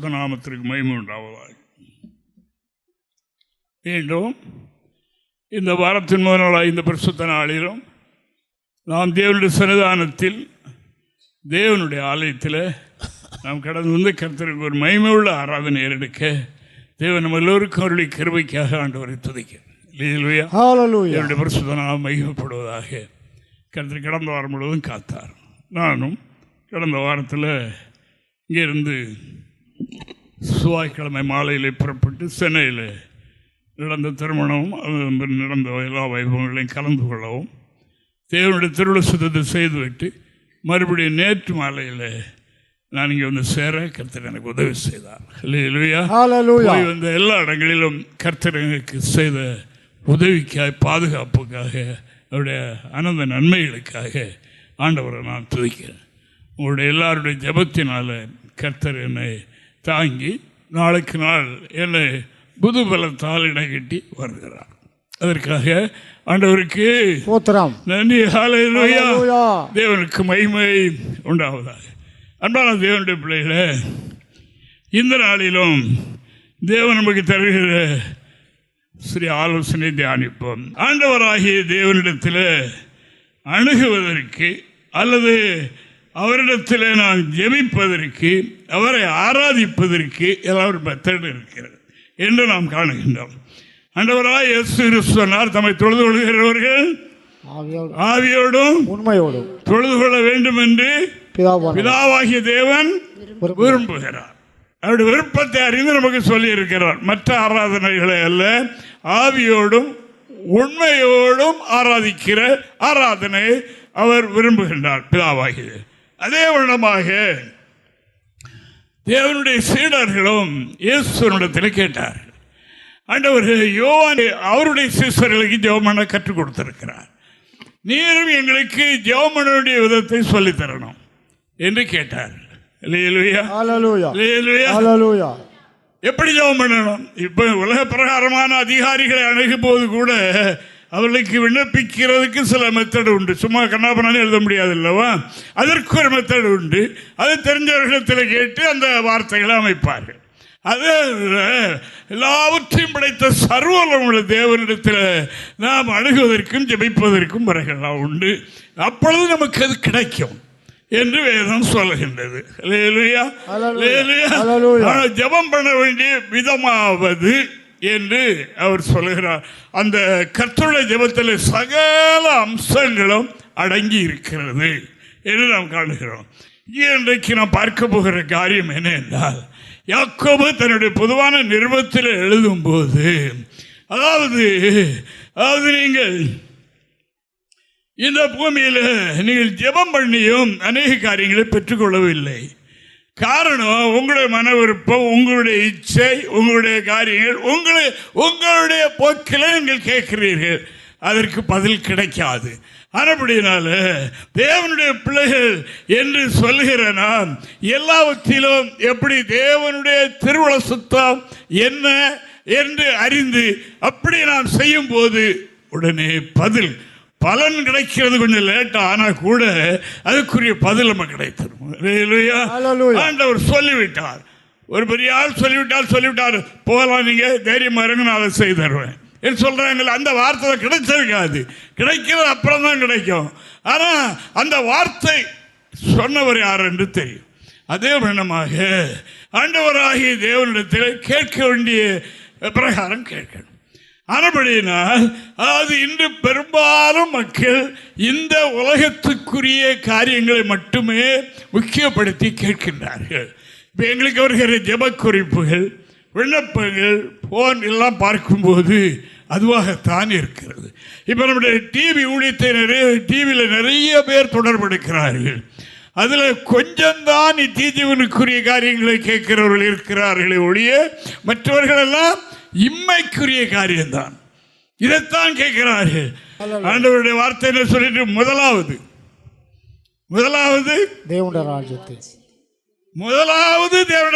பரிசுத்த நாமத்திற்கு மகிமை உண்டாவதாக. மீண்டும் இந்த வாரத்தின் முதல் நாளாக இந்த பரிசுத்த நாளிலும் நாம் தேவனுடைய சன்னிதானத்தில் தேவனுடைய ஆலயத்தில் நாம் கடந்து வந்து கர்த்தருக்கு ஒரு மகிமை உள்ள ஆராதனை ஏறெடுக்க தேவன் நம்ம எல்லோருக்கும் அவருடைய கிருபைக்காக ஆண்டவரை துதிக்கிறேன். என்னுடைய பரிசுத்த நாமம் மகிமைப்படுவதாக. கர்த்தர் கடந்த வாரம் முழுவதும் காத்தார். நானும் கடந்த வாரத்தில் இங்கேருந்து செவ்வாய்க்கிழமை மாலையில் புறப்பட்டு சென்னையில் நடந்த திருமணமும் நடந்த எல்லா வைபவங்களையும் கலந்து கொள்ளவும் தேவனுடைய திருவிழா சுத்தத்தை செய்துவிட்டு மறுபடியும் நேற்று மாலையில் நான் இங்கே வந்து சேர கர்த்தர் எனக்கு உதவி செய்தார். போய் வந்த எல்லா இடங்களிலும் கர்த்தர் எனக்கு செய்த உதவிக்காக, பாதுகாப்புக்காக, அவருடைய அனந்த நன்மைகளுக்காக ஆண்டவரை நான் துதிக்கிறேன். உங்களுடைய எல்லாருடைய ஜெபத்தினால கர்த்தர் என்னை தாங்கி நாளுக்கு நாள் என்னை புது பலத்தால் இடைகட்டி வருகிறார். அதற்காக ஆண்டவருக்கு நன்றி. ஹல்லேலூயா. தேவனுக்கு மகிமை உண்டாவதாக. அன்பான தேவனுடைய பிள்ளைகளே, இந்த நாளிலும் தேவன் நமக்கு தருகிற ஸ்ரீ ஆலோசனை தியானிப்போம். ஆண்டவராகிய தேவனிடத்தில் அணுகுவதற்கு அல்லது அவரிடத்தில் நாம் ஜெபிப்பதற்கு, அவரை ஆராதிப்பதற்கு எல்லாம் ஒரு மெத்தட் இருக்கிறது என்று நாம் காணுகின்றோம். ஆண்டவராய் இயேசு கிறிஸ்து சொன்னார், தம்மை தொழுது கொள்கிறவர்கள் ஆவியோடும் உண்மையோடும் தொழுது கொள்ள வேண்டும் என்று பிதாவாகிய தேவன் விரும்புகிறார். அவருடைய விருப்பத்தை அறிந்து நமக்கு சொல்லி இருக்கிறார். மற்ற ஆராதனைகளை அல்ல, ஆவியோடும் உண்மையோடும் ஆராதிக்கிற ஆராதனை அவர் விரும்புகின்றார் பிதாவாகிய. அதே வண்ணமாக தேவனுடைய சீடர்களும் இயேசுவினிடத்தில் கேட்டார்கள். ஆண்டவர்கள் யோவான் அவருடைய சீடர்களுக்கு ஜெபம் பண்ண கற்றுக் கொடுத்திருக்கிறார். நீரும் எங்களுக்கு ஜெபம் பண்ண விதத்தை சொல்லித்தரணும் என்று கேட்டார். எப்படி ஜெபம் பண்ணணும்? இப்ப உலக பிரகாரமான அதிகாரிகளை அணுகும் போது கூட அவர்களுக்கு விண்ணப்பிக்கிறதுக்கு சில மெத்தடு உண்டு. சும்மா கண்ணாபண்ணான்னு எழுத முடியாது அல்லவா? அதற்கு ஒரு மெத்தடு உண்டு. அது தெரிஞ்சவர்களிடத்தில் கேட்டு அந்த வார்த்தைகளை அமைப்பார்கள். அது எல்லாவற்றையும் படைத்த சர்வவல்லமையுள்ள தேவனிடத்தில் நாம் அணுகுவதற்கும் ஜெபிப்பதற்கும் முறைகள்லாம் உண்டு. அப்பொழுது நமக்கு அது கிடைக்கும் என்று வேதம் சொல்லுகின்றது. ஜெபம் பண்ண வேண்டிய விதமாவது என்று அவர் சொல்லுகிறார். அந்த கர்த்தருடைய ஜெபத்தில் சகல அம்சங்களும் அடங்கி இருக்கிறது என்று நாம் காணுகிறோம். இன்றைக்கு நாம் பார்க்க போகிற காரியம் என்ன என்றால், யாக்கோபு தன்னுடைய பொதுவான நிருபத்தில் எழுதும் போது, அதாவது நீங்கள் இந்த பூமியில் நீங்கள் ஜெபம் பண்ணியும் அநேக காரியங்களை பெற்றுக்கொள்ளவில்லை. காரணம், உங்களுடைய மன விருப்பம், உங்களுடைய இச்சை, உங்களுடைய காரியங்கள், உங்களுடைய போக்கில் நீங்கள் கேட்கிறீர்கள். அதற்கு பதில் கிடைக்காது. அப்படினால தேவனுடைய பிள்ளைகள் என்று சொல்லுகிற நாம் எல்லாவற்றிலும் எப்படி தேவனுடைய திருவுள சுத்தம் என்ன என்று அறிந்து அப்படி நாம் செய்யும் போது உடனே பலன் கிடைக்கிறது. கொஞ்சம் லேட்டா ஆனா கூட அதுக்குரிய பதில் நம்ம கிடைத்தரும். ஆண்டவர் சொல்லிவிட்டார். ஒரு பெரிய ஆள் சொல்லிவிட்டார் போகலாம், நீங்க தைரியமா இருங்க, நான் அதை செய்து தருவேன் என்று சொல்றாங்க. அந்த வார்த்தை கிடைச்சிருக்காது, கிடைக்கிறது அப்புறம் தான் கிடைக்கும். ஆனா அந்த வார்த்தை சொன்னவர் யார் என்று தெரியும். அதே வண்ணமாக ஆண்டவராகிய தேவனிடத்தில் கேட்க வேண்டிய பிரகாரம் கேட்கணும். ஆனபடியினால் அதாவது இன்று பெரும்பாலும் மக்கள் இந்த உலகத்துக்குரிய காரியங்களை மட்டுமே முக்கியப்படுத்தி கேட்கின்றார்கள். இப்போ எங்களுக்கு வருகிற ஜெப குறிப்புகள், விண்ணப்பங்கள், போன் எல்லாம் பார்க்கும்போது அதுவாகத்தான் இருக்கிறது. இப்போ நம்முடைய டிவி ஊழியத்தை டிவியில் நிறைய பேர் தொடர்பெடுக்கிறார்கள். அதில் கொஞ்சம்தான் நித்தியஜீவனுக்குரிய காரியங்களை கேட்கிறவர்கள் இருக்கிறார்களே ஒழிய மற்றவர்களெல்லாம் இம்மைக்குரிய காரியம்தான், இதைத்தான் கேட்கிறார்கள். ஆண்டவருடைய வார்த்தை சொல்லிட்டு முதலாவது தேவனுடைய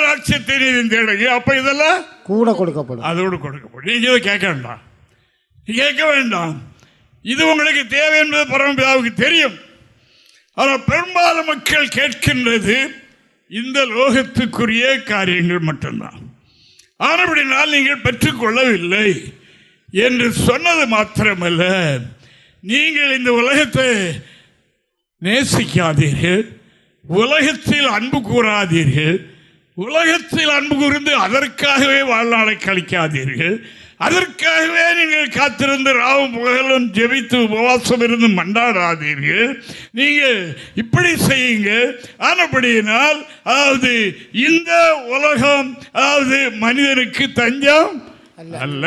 ராஜ்யத்தை தேடுங்க. அப்ப இதெல்லாம் கூட கொடுக்கப்படும், அதோடு கொடுக்கப்படும். நீங்க இதை கேட்க வேண்டாம். இது உங்களுக்கு தேவை என்பது பரமபிதாவுக்கு தெரியும். ஆனால் பெரும்பாலும் மக்கள் கேட்கின்றது இந்த லோகத்துக்குரிய காரியங்கள் மட்டும்தான். ஆனபடினால் நீங்கள் பெற்றுக்கொள்ளவில்லை என்று சொன்னது மாத்திரமல்ல, நீங்கள் இந்த உலகத்தை நேசிக்காதீர்கள், உலகத்தில் அன்பு கூறாதீர்கள், உலகத்தில் அன்பு கூர்ந்து அதற்காகவே வாழ்நாளை கழிக்காதீர்கள், அதற்காகவே நீங்கள் காத்திருந்து ராவும் பகலும் ஜெபித்து உபவாசம் இருந்து மண்டாடாதீர்கள். நீங்கள் இப்படி செய்யுங்க. ஆனபடியினால் அதாவது இந்த உலகம் அதாவது மனிதனுக்கு தஞ்சம் அல்ல.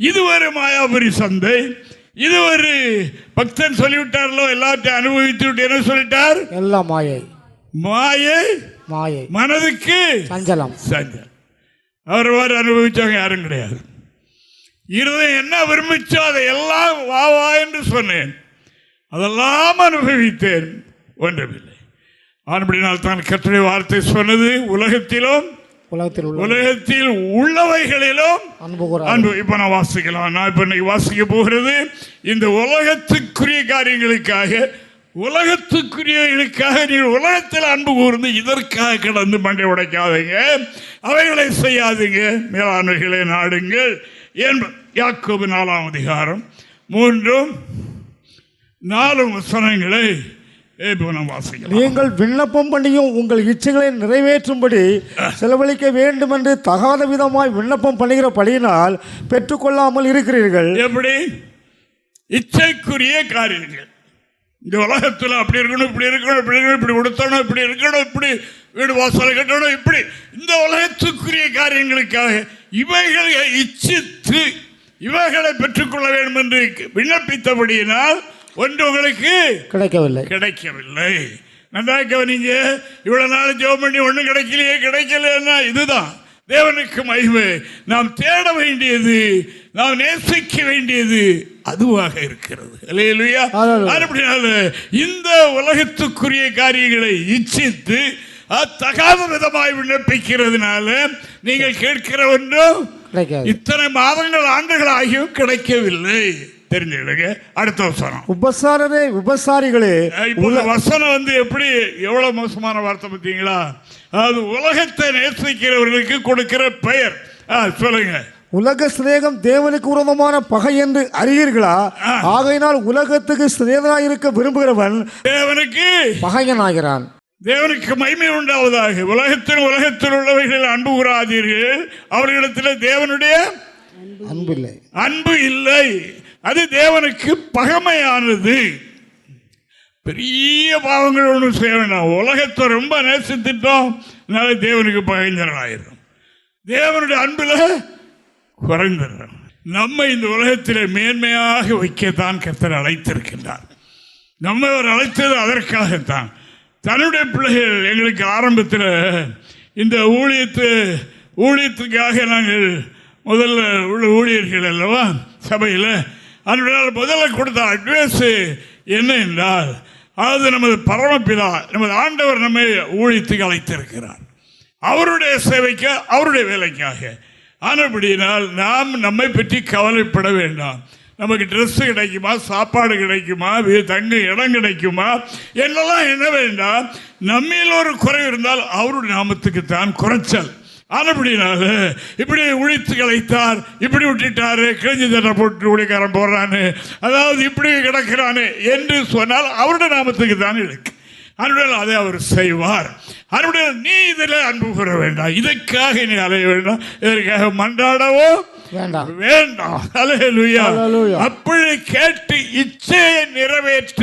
இது ஒரு மாயாபுரி சந்தை. இது ஒரு பக்தன் சொல்லிவிட்டாரோ, எல்லாத்தையும் அனுபவித்து விட்டு என்ன சொல்லிட்டார்? எல்லாம் மாயை, மாயை, மாயை, மனதுக்கு சஞ்சலம். அவர் அனுபவிச்சவங்க யாரும் கிடையாது. இருதயம் என்ன விரும்பிச்சோ அதை எல்லாம் வா வா என்று சொன்னேன், அதெல்லாம் அனுபவித்தேன், ஒன்றுமில்லை. அப்படினால் தான் கர்த்தருடைய வார்த்தை சொன்னது, உலகத்தில் உள்ளவைகளிலும் அன்பு. இப்ப நான் வாசிக்கலாம். நான் இப்ப இன்னைக்கு வாசிக்க போகிறது இந்த உலகத்துக்குரிய காரியங்களுக்காக, உலகத்துக்குரியவர்களுக்காக நீங்கள் உலகத்தில் அன்பு கூர்ந்து இதற்காக கடந்து மண்டை உடைக்காதீங்க, அவைகளை செய்யாதீங்க, மேலாண்மைகளை நாடுங்கள். யாக்கோபு 4ஆம் அதிகாரம் 3-4 வசனங்களை நீங்கள் விண்ணப்பம் பண்ணியும் உங்கள் இச்சைகளை நிறைவேற்றும்படி செலவழிக்க வேண்டும் என்று தகாத விதமாய் விண்ணப்பம் பண்ணுகிற படியினால் பெற்றுக்கொள்ளாமல் இருக்கிறீர்கள். எப்படி? இச்சைக்குரிய காரியங்கள். இந்த உலகத்தில் அப்படி இருக்கணும், இப்படி இருக்கணும், இப்படி இருக்கணும், இப்படி உடுத்தணும், இப்படி இருக்கணும், இப்படி வீடு வாசல் கட்டணும், இப்படி இந்த உலகத்துக்குரிய காரியங்களுக்காக இவைகளை இச்சித்து இவைகளை பெற்றுக்கொள்ள வேண்டும் என்று விண்ணப்பித்தபடியினால் ஒன்று உங்களுக்கு கிடைக்கவில்லை. நன்றாக கவனிங்க. இவ்வளவு நாள் ஜெபம் பண்ணி ஒன்றும் கிடைக்கலைன்னா இதுதான் தேவனுக்கு மகிமை. நாம் தேட வேண்டியது, நாம் நேசிக்க வேண்டியது அதுவாக இருக்கிறது. அல்லேலூயா. அப்படினால இந்த உலகத்துக்குரிய காரியங்களை இச்சித்து தகாத விதமாய் விண்ணப்பிக்கிறதுனால நீங்கள் கேட்கிற ஒன்றும் இத்தனை மாதங்கள் ஆண்டுகள் ஆகியும் கிடைக்கவில்லை. தெரிஞ்சுக்கிடுங்க. அடுத்த வசனம், உபசாரரே உபசாரிகளே. வசனம் எப்படி எவ்வளவு மோசமான வார்த்தை பார்த்தீங்களா? அது உலகத்தை நேசிக்கிறவர்களுக்கு கொடுக்கிற பெயர். சொல்லுங்க. உலக சிநேகம் தேவனுக்கு விரோதமான பகை என்று அறியீர்களா? ஆகையினால் உலகத்துக்கு சிநேகனாயிருக்க விரும்புகிறவன் தேவனுக்கு பகையனாகிறான். தேவனுக்கு மகிமை உண்டாவதாக. உலகத்தில் உள்ளவைகளில் அன்பு கூறாதீர்கள், அவர்களிடத்தில் தேவனுடைய அன்பு இல்லை. அது தேவனுக்கு பகைமையானது. பெரிய பாவங்கள் ஒன்றும் செய்ய வேண்டாம். உலகத்தை ரொம்ப நேசித்துட்டோம், தேவனுக்கு பகைஞராயிரும், தேவனுடைய அன்புல குறைந்துடும். நம்ம இந்த உலகத்தில் மேன்மையாக வைக்கத்தான் கர்த்தர் அழைத்திருக்கின்றார். நம்ம அவர் அழைத்தது அதற்காகத்தான். தன்னுடைய பிள்ளைகள் எங்களுக்கு ஆரம்பத்தில் இந்த ஊழியத்துக்காக நாங்கள் முதல்ல உள்ள ஊழியர்கள் அல்லவா சபையில், அதனால் முதல்ல கொடுத்த அட்வைஸ் என்ன என்றால், அது நமது பரமபிதா நமது ஆண்டவர் நம்மை ஊழியத்துக்கு அழைத்திருக்கிறார், அவருடைய சேவைக்கு, அவருடைய வேலைக்காக. ஆனபடியினால் நாம் நம்மை பற்றி கவலைப்பட வேண்டாம். நமக்கு ட்ரெஸ் கிடைக்குமா, சாப்பாடு கிடைக்குமா, தங்க இடம் கிடைக்குமா என்னெல்லாம் என்ன வேண்டாம். நம்மில் ஒரு குறை இருந்தால் அவருடைய நாமத்துக்கு தான் குறைச்சல். ஆனபடினால இப்படி உழித்து கலைத்தார், இப்படி விட்டுட்டாரு, கிழிஞ்சு தட்டை போட்டு ஊழியக்காரன் போடுறான்னு, அதாவது இப்படி கிடக்கிறானே என்று சொன்னால் அவருடைய நாமத்துக்கு தான் இருக்கு. அதனுடைய அதை அவர் செய்வார். அதனுடைய நீ இதில் அன்பு கூற வேண்டாம், இதற்காக நீ அலைய வேண்டாம், இதற்காக மன்றாடவோ வேண்டாம். அப்படி கேட்டு இச்சையை நிறைவேற்ற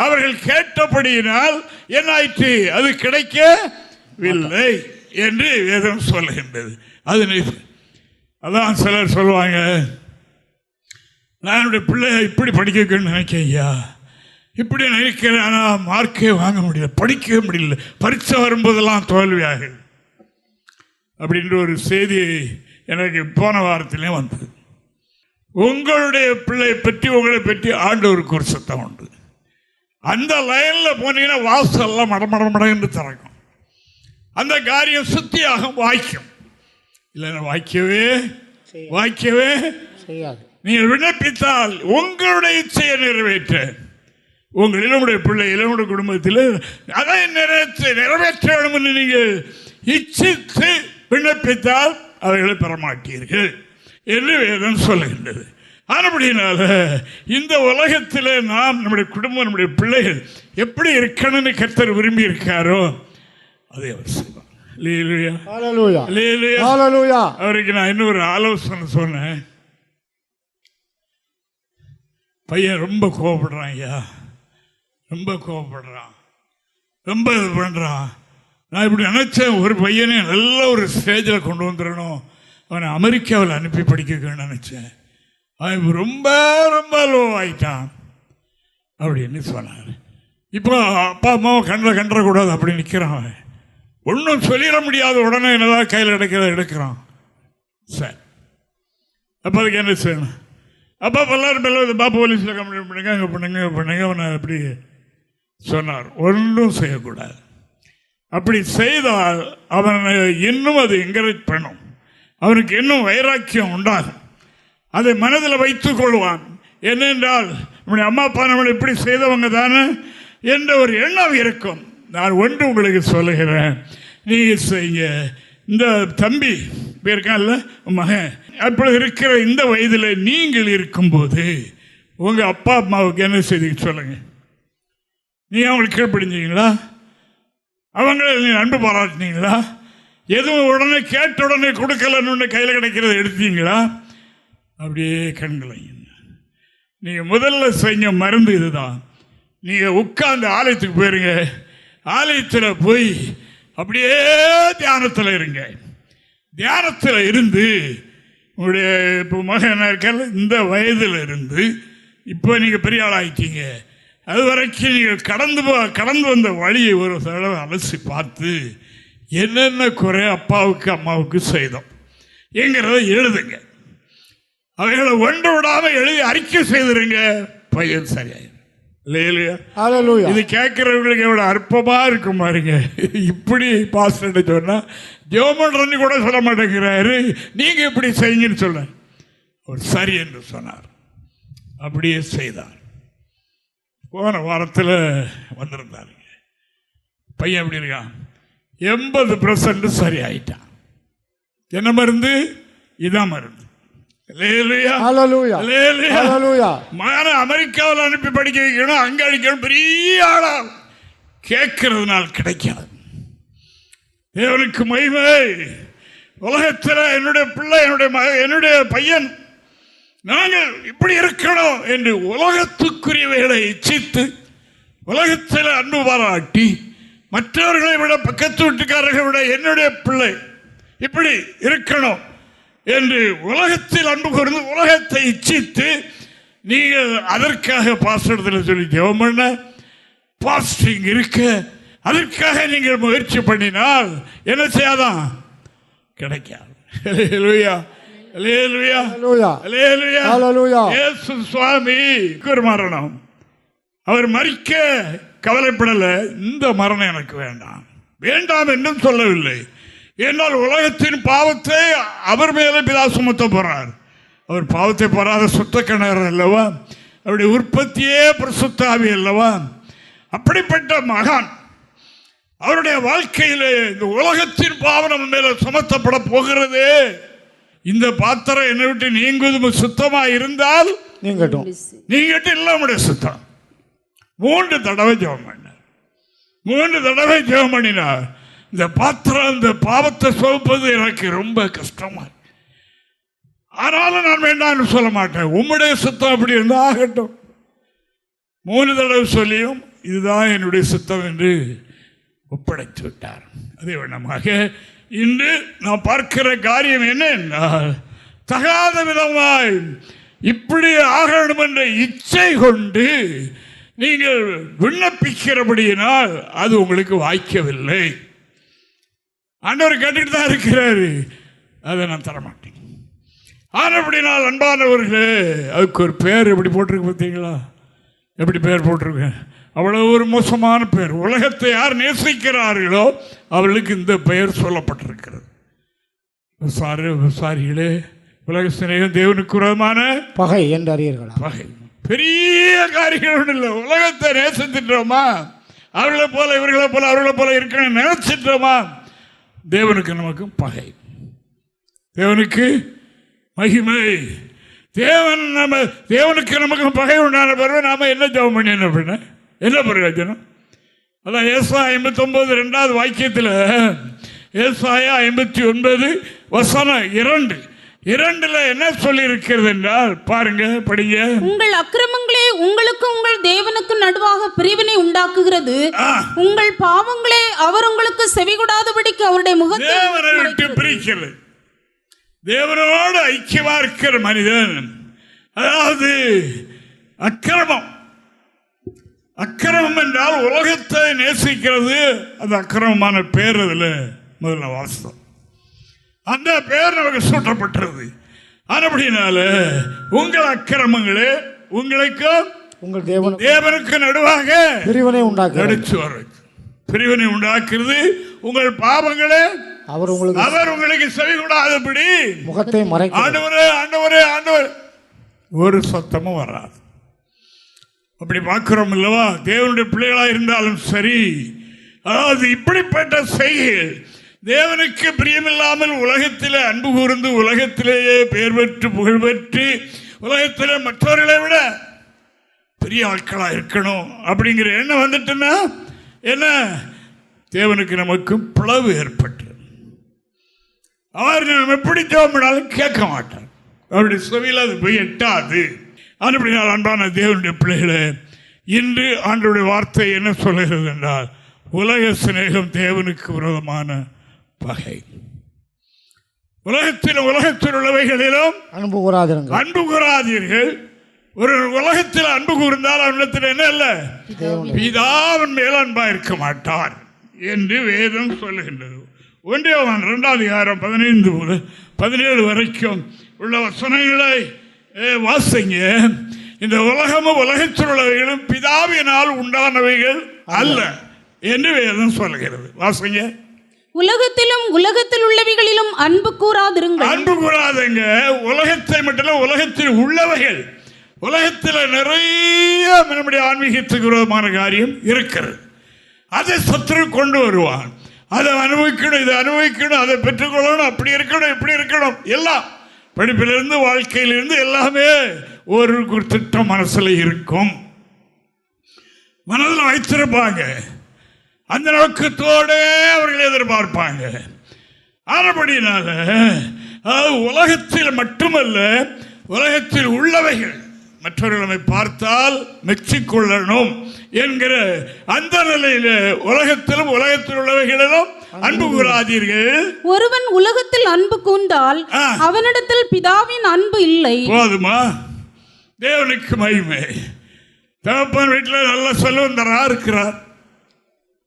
அவர்கள் கேட்டபடியினால் என்னாயிற்று? அது கிடைக்கவில்லை என்று வேதம் சொல்லுகின்றது. அதான் சிலர் சொல்லுவாங்க, நான் என்னுடைய பிள்ளைய இப்படி படிக்க வைக்கணும்னு நினைக்கிறேன் ஐயா, இப்படி நினைக்கிறேன், ஆனால் மார்க்கே வாங்க முடியல, படிக்கவே முடியல, பரீட்சை வரும்போதெல்லாம் தோல்வியாகும் அப்படின்ற ஒரு செய்தி எனக்கு போன வாரத்திலே வந்தது. உங்களுடைய பிள்ளை பற்றி, உங்களை பற்றி ஆண்டவருக்கு ஒரு சத்தம் உண்டு. அந்த லைனில் போனீங்கன்னா வாசல்லாம் மடமட என்று திறக்கும். அந்த காரியம் சுத்தியாக வாய்க்கும். இல்லைன்னா வாய்க்கவே செய்யாது. நீங்கள் விண்ணப்பித்தால் உங்களுடைய இச்சையை நிறைவேற்ற உங்களில் நம்முடைய பிள்ளைகள் நம்முடைய குடும்பத்தில் அதை நிறைவேற்ற வேண்டும் என்று நீங்கள் இச்சித்து விண்ணப்பித்தால் அவைகளை பெறமாட்டீர்கள் என்று வேதம் சொல்லுகின்றது. ஆனபடியினால இந்த உலகத்தில் நாம் நம்முடைய குடும்பம் நம்முடைய பிள்ளைகள் எப்படி இருக்கணும்னு கர்த்தர் விரும்பி இருக்காரோ அதை அவர் செய்வார். அவருக்கு நான் இன்னொரு ஆலோசனை சொன்னேன். பையன் ரொம்ப கோவப்படுறான் ஐயா, ரொம்ப கோவப்படுறான், ரொம்ப இது பண்ணுறான். நான் இப்படி நினச்சேன், ஒரு பையனை நல்ல ஒரு ஸ்டேஜில் கொண்டு வந்துடணும், அவனை அமெரிக்காவில் அனுப்பி படிக்கணும்னு நினச்சேன். அவன் ரொம்ப ரொம்ப லோ ஆயிட்டான் அப்படின்னு சொன்னார். இப்போ அப்பா அம்மாவை கண்டக்கூடாது அப்படி நிற்கிறான். அவன் ஒன்றும் சொல்லிட முடியாத, உடனே என்னதான் கையில் எடுக்கிறான். சரி, அப்போ அதுக்கு என்ன செய்யணும்? அப்பா எல்லாரும் பாப்பா போலீஸில் கம்ப்ளைண்ட் பண்ணுங்க, அங்கே பண்ணுங்க அவனை அப்படி சொன்னார். ஒன்றும் செய்யக்கூடாது. அப்படி செய்தால் அவனை இன்னும் அது என்கரேஜ் பண்ணும், அவனுக்கு இன்னும் வைராக்கியம் உண்டாகும், அதை மனதில் வைத்துக் கொள்வான். என்னென்றால் நம்முடைய அம்மா அப்பா நம்மளை இப்படி செய்தவங்க தானே என்ற ஒரு எண்ணம் இருக்கும். நான் ஒன்று உங்களுக்கு சொல்லுகிறேன், நீங்கள் செய்ய. இந்த தம்பி இருக்கான்ல மகன், அப்பொழுது இருக்கிற இந்த வயதில் நீங்கள் இருக்கும்போது உங்கள் அப்பா அம்மாவுக்கு என்ன செய்தி சொல்லுங்க? நீங்கள் அவங்களுக்கு கீழ்ப்படிஞ்சீங்களா? அவங்கள நீங்கள் அன்பு பாராட்டினீங்களா? எதுவும் உடனே கேட்ட உடனே கொடுக்கலன்னு கையில் கிடைக்கிறத எடுத்தீங்களா? அப்படியே கண்களை நீங்கள் முதல்ல செஞ்ச மருந்து இதுதான். நீங்கள் உட்கார்ந்து ஆலயத்துக்கு போயிருங்க, ஆலயத்தில் போய் அப்படியே தியானத்தில் இருங்க. தியானத்தில் இருந்து உங்களுடைய இப்போ மகன் இருக்கால இந்த வயதில் இருந்து இப்போ நீங்கள் பெரிய ஆளாகிட்டீங்க, அது வரைக்கும் நீங்கள் கடந்து வந்த வழியை ஒரு தடவை அலசி பார்த்து என்னென்ன குறை அப்பாவுக்கு அம்மாவுக்கு செய்தோம் என்கிறத எழுதுங்க. அவைகளை ஒன்று விடாமல் எழுதி அறிக்கை செய்திருங்க, பையன் சரியாயிடும். இது கேட்கிறவங்களுக்கு எவ்வளவு அற்பமா இருக்கும் பாருங்க. இப்படி பாஸ்டர் சொன்னா ஜெபம்ன்றன்னு கூட சொல்ல மாட்டேங்கிறாரு, நீங்க இப்படி செய்யுங்கன்னு சொல்ல அவர் சரி என்று சொன்னார். அப்படியே செய்தார். போன வாரத்தில் வந்திருந்தாருங்க பையன். எப்படி இருக்கான்? 80% சரி ஆயிட்டான். என்ன மருந்து? இதான் மருந்து. அமெரிக்காவில் அனுப்பி படிக்க வைக்கணும், அங்க அடிக்கணும், பெரிய ஆளா கேட்கறதுனால கிடைக்காது. தேவனுக்கு மகிமை. உலகத்தில் என்னுடைய பிள்ளை, என்னுடைய பையன் நாங்கள் இப்படி இருக்கணும் என்று உலகத்துக்குரியவைகளை இச்சித்து உலகத்தில் அன்பு பாராட்டி மற்றவர்களை விட, பக்கத்து வீட்டுக்காரர்களை விட என்னுடைய பிள்ளை இப்படி இருக்கணும் என்று உலகத்தில் அன்பு கூர்ந்து உலகத்தை இச்சித்து நீங்கள் அதற்காக பாஸ்டர் சொல்லி ஜெபம் பண்ண, பாஸ்டிங் இருக்க, அதற்காக நீங்கள் முயற்சி பண்ணினால் என்ன செய்யாதான்? கிடைக்காது. சுவாமி ஒரு மரணம், அவர் மரிக்க கவலைப்படலை. இந்த மரணம் எனக்கு வேண்டாம், வேண்டாம் என்றும் சொல்லவில்லை. ஏனால் உலகத்தின் பாவத்தை அவர் மேலே பிதா சுமத்த போறார். அவர் பாவத்தை போறாத சுத்த கிணறு அல்லவா, அவருடைய உற்பத்தியே பரிசுத்த ஆவி அல்லவா. அப்படிப்பட்ட மகான் அவருடைய வாழ்க்கையிலே இந்த உலகத்தின் பாவம் நம்ம மேல சுமத்தப்பட போகிறது. இந்த பாத்திரம் என்னை விட்டு நீங்குவது சுத்தமா இருந்தால் நீங்கட்டும் இல்ல நம்முடைய சுத்தம். 3 தடவை ஜெபம் பண்ணார். 3 தடவை ஜெபம் பண்ணினார். இந்த பாத்திரம், இந்த பாவத்தை சுமப்பது எனக்கு ரொம்ப கஷ்டமா, ஆனாலும் நான் வேண்டாம்னு சொல்ல மாட்டேன், உம்முடைய சுத்தம் அப்படி இருந்தா ஆகட்டும். 3 தடவை சொல்லியும் இதுதான் என்னுடைய சுத்தம் என்று ஒப்படைத்து விட்டார். அதே வண்ணமாக இன்று நாம் பார்க்கிற காரியம் என்ன என்றால், தகாத விதமாய் இப்படி ஆகணும் என்ற இச்சை கொண்டு நீங்கள் விண்ணப்பிக்கிறபடியினால் அது உங்களுக்கு வாய்க்கவில்லை. ஆண்டவர் கேட்டுட்டு தான் இருக்கிறாரு, அதை நான் தரமாட்டேன். ஆனப்படினால் அன்பானவர்களே, அதுக்கு ஒரு பேர் எப்படி போட்டிருக்கு பார்த்தீங்களா? எப்படி பேர் போட்டிருக்கேன்? அவ்வளவு ஒரு மோசமான பெயர். உலகத்தை யார் நேசிக்கிறார்களோ அவர்களுக்கு இந்த பெயர் சொல்லப்பட்டிருக்கிறது. விசாரிகளே, உலக சிநேகம் தேவனுக்கு விரோதமான பகை என்று அறியீர்களா? பகை. பெரிய காரியங்கள் இல்லை. உலகத்தை நேசித்துட்டோமா, அவர்களை போல இவர்களை போல அவர்களை போல இருக்கணும் நினைச்சிட்டோமா, தேவனுக்கு நமக்கு பகை, தேவனுக்கு மகிமை. தேவனுக்கு நமக்கு பகை உண்டான பிறகு நாம என்ன ஜெபம் பண்ணி என்ன பிரயோஜனம்? அதான் ஏசாயா 59 2வது வாக்கியத்தில், ஏசாயா 59 வசனம் 2 என்ன சொல்லி இருக்கிறது என்றால் பாருங்க, படிங்க. உங்கள் அக்கிரமங்களே உங்களுக்கு உங்கள் தேவனுக்கு நடுவாக பிரிவினை உண்டாக்குகிறது, உங்கள் பாவங்களே அவர் உங்களுக்கு செவிகொடாதபடிக்கு அவருடைய முகத்தை தேவனை விட்டு பிரிக்கிறது. தேவனோடு ஐக்கியமா இருக்கிற மனிதன், அதாவது அக்கிரமம் என்றால் உலகத்தை நேசிக்கிறது. அது அக்கிரமமான பேர். அதில் முதல்ல வாசம் அந்த பேர் நமக்கு சூட்டப்பட்டது. அப்படினால உங்கள் அக்கிரமங்களே உங்களுக்கு உங்கள் தேவனுக்கு நடுவாக பிரிவினை உண்டாக்குறது. உங்கள் பாவங்களே அவர் உங்களுக்கு செவி கூடாதபடி முகத்தை மறைக்கிறார். ஆண்டவரே ஒரு சத்தமும் வராது. அப்படி பார்க்கிறோம் இல்லவா? தேவனுடைய பிள்ளைகளாக இருந்தாலும் சரி, அதாவது இப்படிப்பட்ட செய்கைகள் தேவனுக்கு பிரியமில்லாமல் உலகத்தில் அன்பு கூர்ந்து உலகத்திலேயே பெயர் பெற்று புகழ் பெற்று உலகத்தில் மற்றவர்களை விட பெரிய ஆட்களாக இருக்கணும் அப்படிங்கிற எண்ணம் வந்துட்டுன்னா என்ன, தேவனுக்கு நமக்கு பிளவு ஏற்பட்டு அவர் நம்ம எப்படி ஜெபம் கேட்க மாட்டார். அவருடைய செவியில் அது போய் எட்டாது. அப்படினால் அன்பான தேவனுடைய பிள்ளைகளே, இன்று ஆண்டவருடைய வார்த்தை என்ன சொல்கிறது என்றால், உலக சிநேகம் தேவனுக்கு விரோதமான பகை. உலகத்தில் உள்ளவைகளிலும் அன்பு கூறாதீர்கள். ஒரு உலகத்தில் அன்பு கூர்ந்தால் அவனிடத்தில் என்ன இல்லை, பிதாவின் மேல் அன்பா இருக்க மாட்டார் என்று வேதம் சொல்லுகின்றது. 1 யோவான் 2வது அதிகாரம் 15 முதல் 17 வரைக்கும் உள்ள வசனங்களை வாசிங்க. இந்த உலகமும் உலகத்தில் உள்ளவைகளும் பிதாவினால் உண்டானவைகள் அல்ல என்று வேதம் சொல்லுகிறது. வாசிங்க. உலகத்தில் உள்ளவைகளிலும் அன்பு கூறாதிருங்கள். அன்பு கூறாதங்க. உலகத்தை மட்டும், உலகத்தில் உள்ளவைகள், உலகத்தில் நிறைய நம்முடைய ஆன்மீகத்துக்கு விரோதமான காரியம் இருக்கிறது. அதை சத்துரு கொண்டு வருவான். அதை அனுபவிக்கணும், இதை அனுபவிக்கணும், அதை பெற்றுக்கொள்ளணும், அப்படி இருக்கணும், இப்படி இருக்கணும், எல்லாம் படிப்பிலிருந்து வாழ்க்கையிலிருந்து எல்லாமே ஒரு திட்டம் மனசில் இருக்கும், மனதில் வைத்திருப்பாங்க. அந்த நோக்கத்தோடு அவர்கள் எதிர்பார்ப்பாங்க. ஆனபடினால உலகத்தில் மட்டுமல்ல, உலகத்தில் உள்ளவைகள் மற்றவர்களை பார்த்தால் மெச்சிக்கொள்ளணும் என்கிற அந்த நிலையில உலகத்திலும் உலகத்தில் உள்ளவைகளிலும் அன்பு கூறாதீர்கள். ஒருவன் உலகத்தில் அன்பு கூர்ந்தால் அவனிடத்தில் பிதாவின் அன்பு இல்லை. போதுமா? தேவனுக்கு மகிமை. தகப்பன் வீட்டில் நல்ல செல்வந்தரா இருக்கிறார்,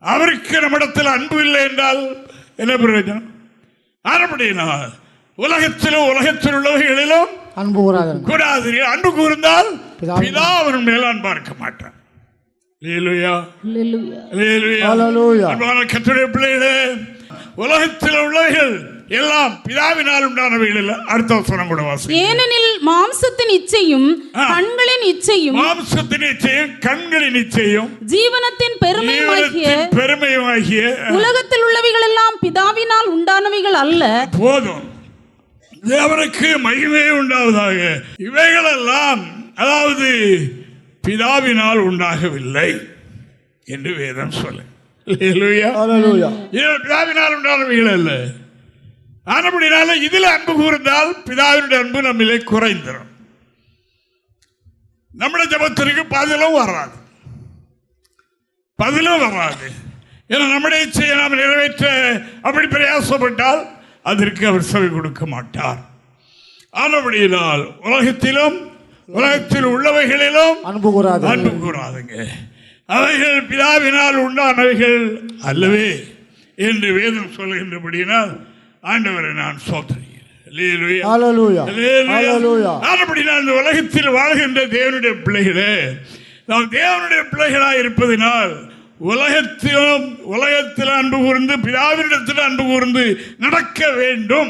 அவருக்கு நம்மிடத்தில் அன்பு இல்லை என்றால் என்ன பிரயோஜனம்? அப்படினால் உலகத்திலும் உலகத்தில் உள்ளவைகளிலும் அன்பு கூறாதீர்கள். அன்பு கூர்ந்தால் பிதா அவன் மேல் அன்பா இருக்க மாட்டான். கர்த்தருடைய பிள்ளைகளே, உலகத்தில் உள்ளவைகள் எல்லாம் பிதாவினால் உண்டானவைகள் இல்லை. அடுத்த வசனம் கூட வாசி. ஏனெனில் மாம்சத்தின் இச்சையும் கண்களின் இச்சையும் கண்களின் இச்சையும் ஜீவனத்தின் பெருமையுமாகிய உலகத்தில் உள்ளவைகள் எல்லாம் பிதாவினால் உண்டானவைகள் அல்ல. போதும், தேவனுக்கு மகிமை உண்டாவதாக. இவைகளெல்லாம் அதாவது பிதாவினால் உண்டாகவில்லை என்று வேதம் சொல்ல. பிதாவினால் உண்டானவைகள் அல்ல. ஆனபடினால இதில் அன்பு கூர்ந்தால் பிதாவினுடைய அன்பு நம்மிலே குறைந்துடும். நம்முடைய ஜபத்திற்கு பதிலும் வராது. ஏன்னா நம்முடைய இச்சையை நாம் நிறைவேற்ற அப்படி பிரயாசப்பட்டால் அதற்கு அவர் செவி கொடுக்க மாட்டார். ஆனபடியினால் உலகத்திலும் உலகத்தில் உள்ளவைகளிலும் அன்பு கூறாதுங்க. அவைகள் பிதாவினால் உண்டானவைகள் அல்லவே என்று வேதம் சொல்கின்றபடியினால் ஆண்டவரை நான் சோதனையில் உலகத்தில் வாழ்கின்ற தேவனுடைய பிள்ளைகளே, நாம் தேவனுடைய பிள்ளைகளாக இருப்பதினால் உலகத்தில் அன்பு கூர்ந்து பிதாவினிடத்தில் அன்பு கூர்ந்து நடக்க வேண்டும்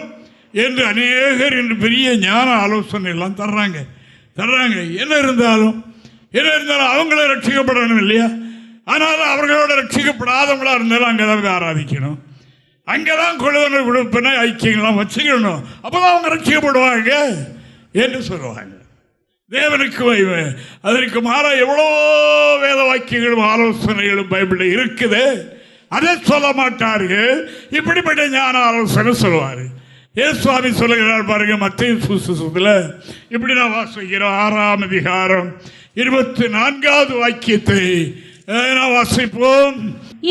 என்று அநேகர் என்று பெரிய ஞான ஆலோசனை எல்லாம் தர்றாங்க. என்ன இருந்தாலும் என்ன இருந்தாலும் அவங்களும் ரட்சிக்கப்படணும் இல்லையா? ஆனாலும் அவர்களோட ரட்சிக்கப்படாதவங்களா இருந்தாலும் அங்கேதான் ஆராதிக்கணும், அங்கேதான் கொள்வன கொடுப்பின ஐக்கியங்கள்லாம் வச்சுக்கணும். அப்போதான் அவங்க ரட்சிக்கப்படுவாங்க என்று சொல்லுவாங்க. தேவனுக்கு மகிமை. அதற்கு மாறா எவ்வளோ வேத வாக்கியங்களும் ஆலோசனைகளும் பைபிளில் இருக்குது, அதை சொல்ல மாட்டார்கள். இப்படிப்பட்ட ஞான ஆலோசனை சொல்லுவார். சுவாமி சொல்லுகிறார் பாருங்க, மத்தேயு சுவிசேஷத்தில் இப்படி நான் வாசிக்கிறோம். 6ஆம் அதிகாரம் 24வது வாக்கியத்தை நான் வாசிப்போம்.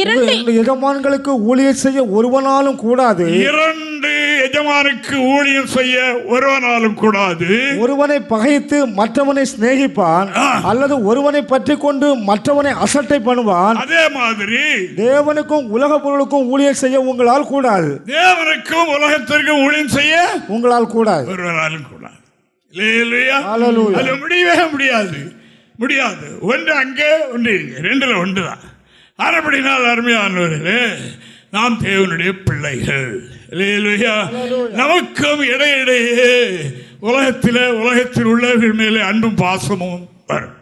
2 எஜமான்களுக்கு ஊழியர் செய்ய ஒருவனாலும் கூடாது. 2 எஜமானுக்கு ஊழியம் செய்ய ஒருவனாலும் கூடாது. ஒருவனை பகைத்து மற்றவனை சிநேகிப்பான், அல்லது ஒருவனை பற்றி கொண்டு மற்றவனை அசட்டை பண்ணுவான். அதே மாதிரி தேவனுக்கும் உலக பொருளுக்கும் ஊழியர் செய்ய உங்களால் கூடாது. தேவனுக்கும் உலகத்திற்கும் ஊழியம் செய்ய உங்களால் கூடாது, ஒருவராலும் கூடாது. முடியவே முடியாது. ஒன்று அங்கே ஒன்று இங்கே, 2ல் 1 தான். அரைப்படினால் அருமையானவர்களே, நாம் தேவனுடைய பிள்ளைகள். நமக்கும் இடையிடையே உலகத்தில் உள்ளவர்கள் மேலே அன்பும் பாசமும் வரும்.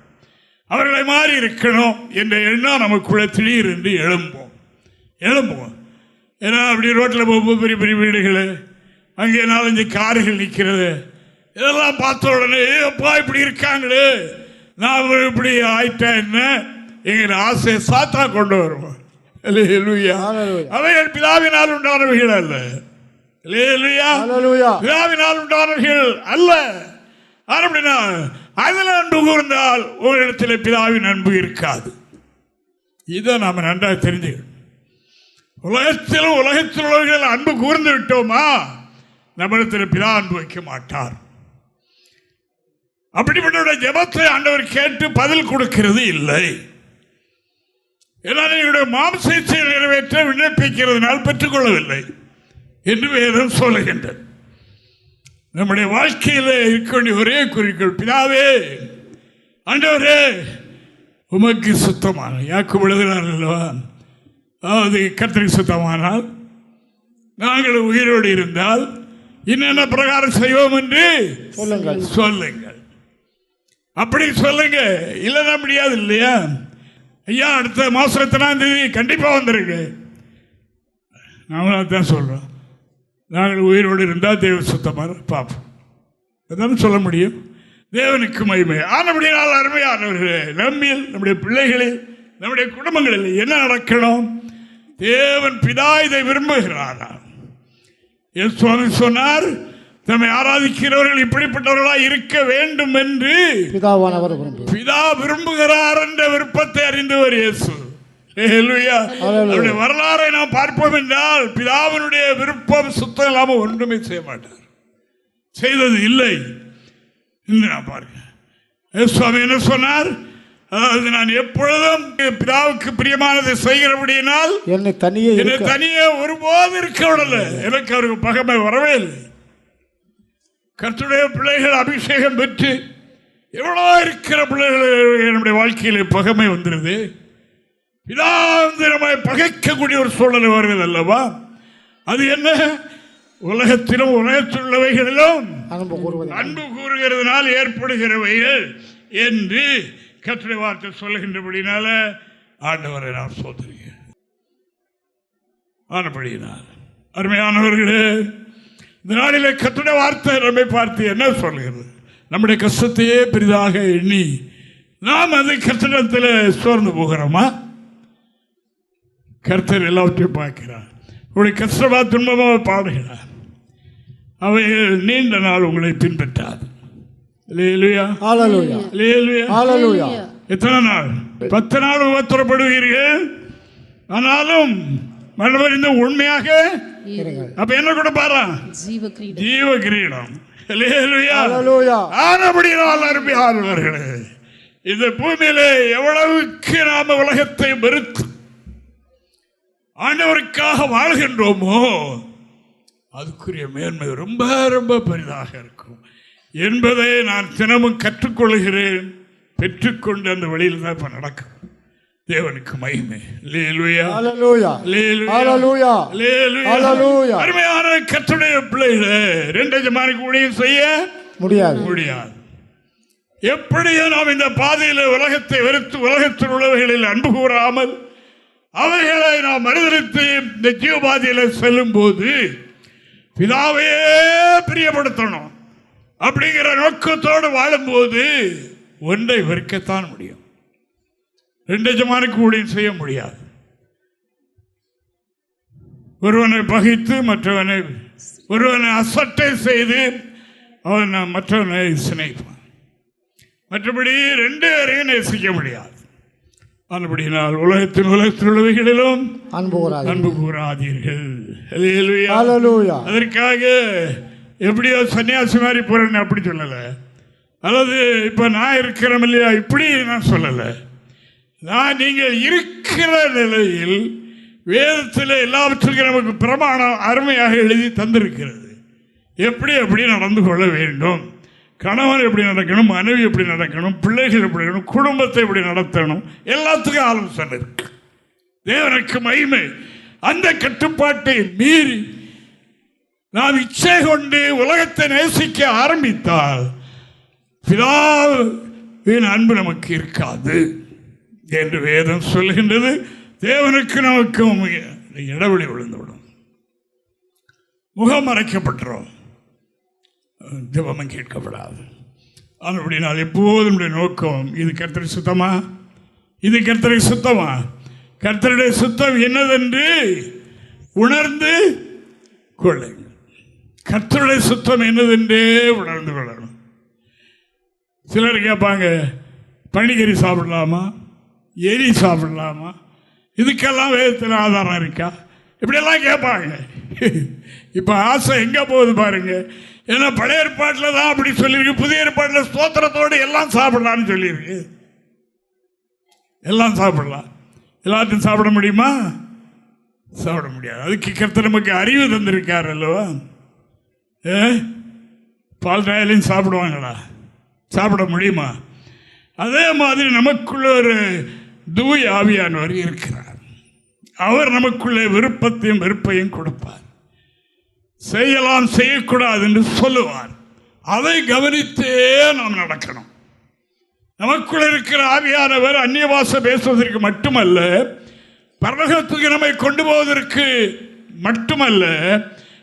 அவர்களை மாறி இருக்கணும் என்ற எண்ணம் நமக்குள்ள திடீர் என்று எழும்பும். ஏன்னா அப்படி ரோட்டில் போகும்போது பெரிய பெரிய வீடுகள், அங்கே 4-5 கார்கள் நிற்கிறது, இதெல்லாம் பார்த்த உடனே அப்பா இப்படி இருக்காங்களே, நான் இப்படி ஆயிட்டேன் என்ன எங்கள் ஆசையை சாத்தா கொண்டு வருவோம். அவைகள் பிதாவினால் உண்டானவைகள் அல்ல. பிதாவினால் உண்டானவைகள் அல்ல. அப்படின்னா அதில் அன்பு கூர்ந்தால் உங்களிடத்தில் பிதாவின் அன்பு இருக்காது. இதை நாம் நன்றாக தெரிஞ்சுக்கணும். உலகத்தில் உள்ளவர்கள் அன்பு கூர்ந்து விட்டோமா, நம்மிடத்தில் பிதா அன்பு வைக்க மாட்டார். அப்படிப்பட்ட ஜெபத்தை ஆண்டவர் கேட்டு பதில் கொடுக்கிறது இல்லை. என்னுடைய மாம்சத்தை நிறைவேற்ற விண்ணப்பிக்கிறதுனால் பெற்றுக்கொள்ளவில்லை என்று வேதம் சொல்லுகின்றது. நம்முடைய வாழ்க்கையில் இருக்க வேண்டிய ஒரே குறிக்கோள், பிதாவே ஆண்டவரே உமக்கு சுத்தமான யாக்கோபு எழுதுகிறார் அல்லவா, அதாவது கர்த்தருக்கு சுத்தமானால் நாங்கள் உயிரோடு இருந்தால் என்னென்ன பிரகாரம் செய்வோம் என்று சொல்லுங்கள். அப்படி சொல்லுங்க, இல்லைன்னா முடியாது இல்லையா? ஐயா அடுத்த மாதம் 8ஆம் கண்டிப்பாக வந்துருங்க. நாங்களும் தான் சொல்கிறோம், நாங்கள் உயிரோடு இருந்தால் தேவ சுத்தமாக பார்ப்போம், அதான் சொல்ல முடியும். தேவனுக்கு மகிமை. ஆனபடியால் அருமையானவர்களே, நம்மில் நம்முடைய பிள்ளைகளில் நம்முடைய குடும்பங்களில் என்ன நடக்கணும்? தேவன் பிதா இதை விரும்புகிறாரா? சுவாமி சொன்னார், தம்மை ஆராதிக்கிறவர்கள் இப்படிப்பட்டவர்களாக இருக்க வேண்டும் என்று பிதா விரும்புகிறார் என்ற விருப்பத்தை அறிந்தவர் இயேசு. வரலாறை நாம் பார்ப்போம் என்றால் பிதாவினுடைய விருப்பம் சுத்தம் இல்லாமல் ஒன்றுமே செய்ய மாட்டார், செய்தது இல்லை. பாருங்க, சுவாமி என்ன சொன்னார்? அதாவது நான் எப்பொழுதும் பிதாவுக்கு பிரியமானதை செய்கிறபடியினால் என்னை தனியே ஒருபோது இருக்க விடல. எனக்கு அவருக்கு பகைமை வரவே இல்லை. கர்த்தருடைய பிள்ளைகள் அபிஷேகம் பெற்று எவ்வளோ இருக்கிற பிள்ளைகள் நம்முடைய வாழ்க்கையில் பகைமை வந்துடுது. பிதா நம்மை பகைக்கக்கூடிய ஒரு சூழல் வருகிறது அல்லவா? அது என்ன? உலகத்திலும் உலகத்தில் உள்ளவைகளிலும் அன்பு கூறுகிறதுனால் ஏற்படுகிறவைகள் என்று கர்த்தருடைய வார்த்தை சொல்லுகின்றபடினால ஆண்டவரை நாம் சோதரிக்கிறோம். ஆனபடியினால் அருமையானவர்களே, இந்த நாளிலே கர்த்தருடைய வார்த்தை நம்மை பார்த்து என்ன சொல்கிறது? நம்முடைய கஷ்டத்தையே பெரிதாக எண்ணி நாம் அது கர்த்தரிடத்தில் சோர்ந்து போகிறோமா? கர்த்தர் எல்லாவற்றையும் பார்க்கிறார். உங்களுடைய கஷ்டமா துன்பமா பாடுகிறார். அவைகள் நீண்ட நாள் உங்களை பின்பற்றாது. எத்தனை நாள்? 10 நாள் உபத்திரப்படுவீர்கள், ஆனாலும் மனமறிந்த உண்மையாக அப்ப என்ன கூட பாரு, ஜீவ கிரீடம். அருமையானவர்களே, இந்த பூமியிலே எவ்வளவுக்கு நாம உலகத்தை வெறுத்து ஆண்டவருக்காக வாழ்கின்றோமோ அதுக்குரிய மேன்மை ரொம்ப ரொம்ப பெரிதாக இருக்கும் என்பதை நான் தினமும் கற்றுக்கொள்கிறேன். பெற்றுக்கொண்டு அந்த வழியில் தான் இப்ப நடக்கும். தேவனுக்கு மகிமை. அருமையான கர்த்தருடைய பிள்ளைகளே, 2 எஜமானுக்கு ஊழியம் செய்ய முடியாது. எப்படியோ நாம் இந்த பாதையில் உலகத்தை வெறுத்து உலகத்தில் உள்ளவைகளில் அன்பு கூறாமல் அவைகளை நாம் மறுதலித்து இந்த ஜீவபாதையில் செல்லும் போது பிதாவே பிரியப்படுத்தணும் அப்படிங்கிற நோக்கத்தோடு வாழும்போது ஒன்றை வெறுக்கத்தான் முடியும். 2 எஜமானுக்கு ஊழியம் செய்ய முடியாது. ஒருவனை பகைத்து ஒருவனை அசட்டை செய்து அவன் மற்றவனை சிநேகிப்பான். மற்றபடி 2 பேரையும் நேசிக்க முடியாது. அதுபடினால் உலகத்தில் உள்ளவைகளிலும் அன்பு கூறாதீர்கள். அதற்காக எப்படியோ சன்னியாசி மாதிரி போறேன்னு அப்படி சொல்லலை. அல்லது இப்போ நான் இருக்கிறேன் இல்லையா இப்படி நான் சொல்லலை. நான் நீங்கள் இருக்கிற நிலையில் வேதத்தில் எல்லாவற்றுக்கும் நமக்கு பிரமாணம் அருமையாக எழுதி தந்திருக்கிறது. எப்படி நடந்து கொள்ள வேண்டும், கணவன் எப்படி நடக்கணும், மனைவி எப்படி நடக்கணும், பிள்ளைகள் எப்படி இருக்கணும், குடும்பத்தை எப்படி நடத்தணும், எல்லாத்துக்கும் ஆலோசனை இருக்கு. தேவனுக்கு மகிமை. அந்த கட்டுப்பாட்டை மீறி நாம் இச்சை கொண்டு உலகத்தை நேசிக்க ஆரம்பித்தால் பிதாவின் அன்பு நமக்கு இருக்காது என்று வேதம் சொல்கின்றது. தேவனுக்கு நமக்கும் இடைவெளி விழுந்துவிடும். முகம் மறைக்கப்பட்டுரும், ஜெபமும் கேட்கப்படாது. அப்படினால் எப்போதும் நோக்கம் இது கர்த்தருடைய சுத்தமா, இது கர்த்தருடைய சுத்தமா, கர்த்தருடைய சுத்தம் என்னதென்று உணர்ந்து கொள்ளுங்கள். கர்த்தருடைய சுத்தம் என்னதென்றே உணர்ந்து கொள்ளணும். சிலர் கேட்பாங்க, பனிக்கறி சாப்பிடலாமா, எரி சாப்பிடலாமா, இதுக்கெல்லாம் வேதத்தில் ஆதாரம் இருக்கா, இப்படியெல்லாம் கேட்பாங்க. இப்போ ஆசை எங்கே போகுது பாருங்க. ஏன்னா பழைய ஏற்பாட்டில் தான் அப்படி சொல்லியிருக்கு, புதிய ஏற்பாட்டில் ஸ்தோத்திரத்தோடு எல்லாம் சாப்பிடலான்னு சொல்லியிருக்கு. எல்லாம் சாப்பிடலாம். எல்லாத்தையும் சாப்பிட முடியுமா? சாப்பிட முடியாது. அதுக்கு கர்த்தர் நமக்கு அறிவு தந்திருக்கார் அல்லவா. பால் ராயலையும் சாப்பிடுவாங்களா? சாப்பிட முடியுமா? அதே மாதிரி நமக்குள்ள ஒரு தூய ஆவியானவர் இருக்கிறார். அவர் நமக்குள்ளே விருப்பத்தையும் வெறுப்பையும் கொடுப்பார். செய்யலாம் செய்யக்கூடாது என்று சொல்லுவார். அதை கவனித்தே நாம் நடக்கணும். நமக்குள்ள இருக்கிற ஆவியானவர் அந்நிய பாஷை பேசுவதற்கு மட்டுமல்ல, பரலோகத்துக்கு நம்மை கொண்டு போவதற்கு மட்டுமல்ல,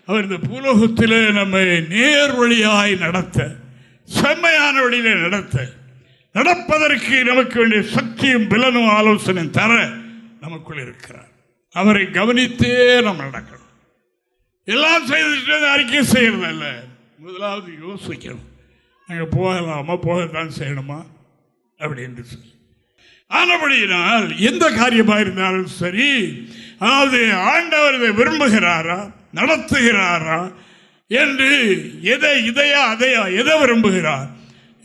அவர் இந்த பூலோகத்தில் நம்மை நேர் வழியாய் நடத்த, செம்மையான வழியிலே நடப்பதற்கு நமக்கு வேண்டிய சக்தியும் பலனும் ஆலோசனையும் தர நமக்குள் இருக்கிறார். அவரை கவனித்தே நாம் நடக்கணும். எல்லாம் செய்துட்டு அறிக்கை செய்யறதில்ல. முதலாவது யோசிக்கணும், நாங்கள் போகலாமா, போகத்தான் செய்யணுமா அப்படின்னு சொல்லி. ஆனபடியினால் எந்த காரியமாக இருந்தாலும் சரி, அதாவது ஆண்டவர் இதை விரும்புகிறாரா, நடத்துகிறாரா என்று, எதை விரும்புகிறார்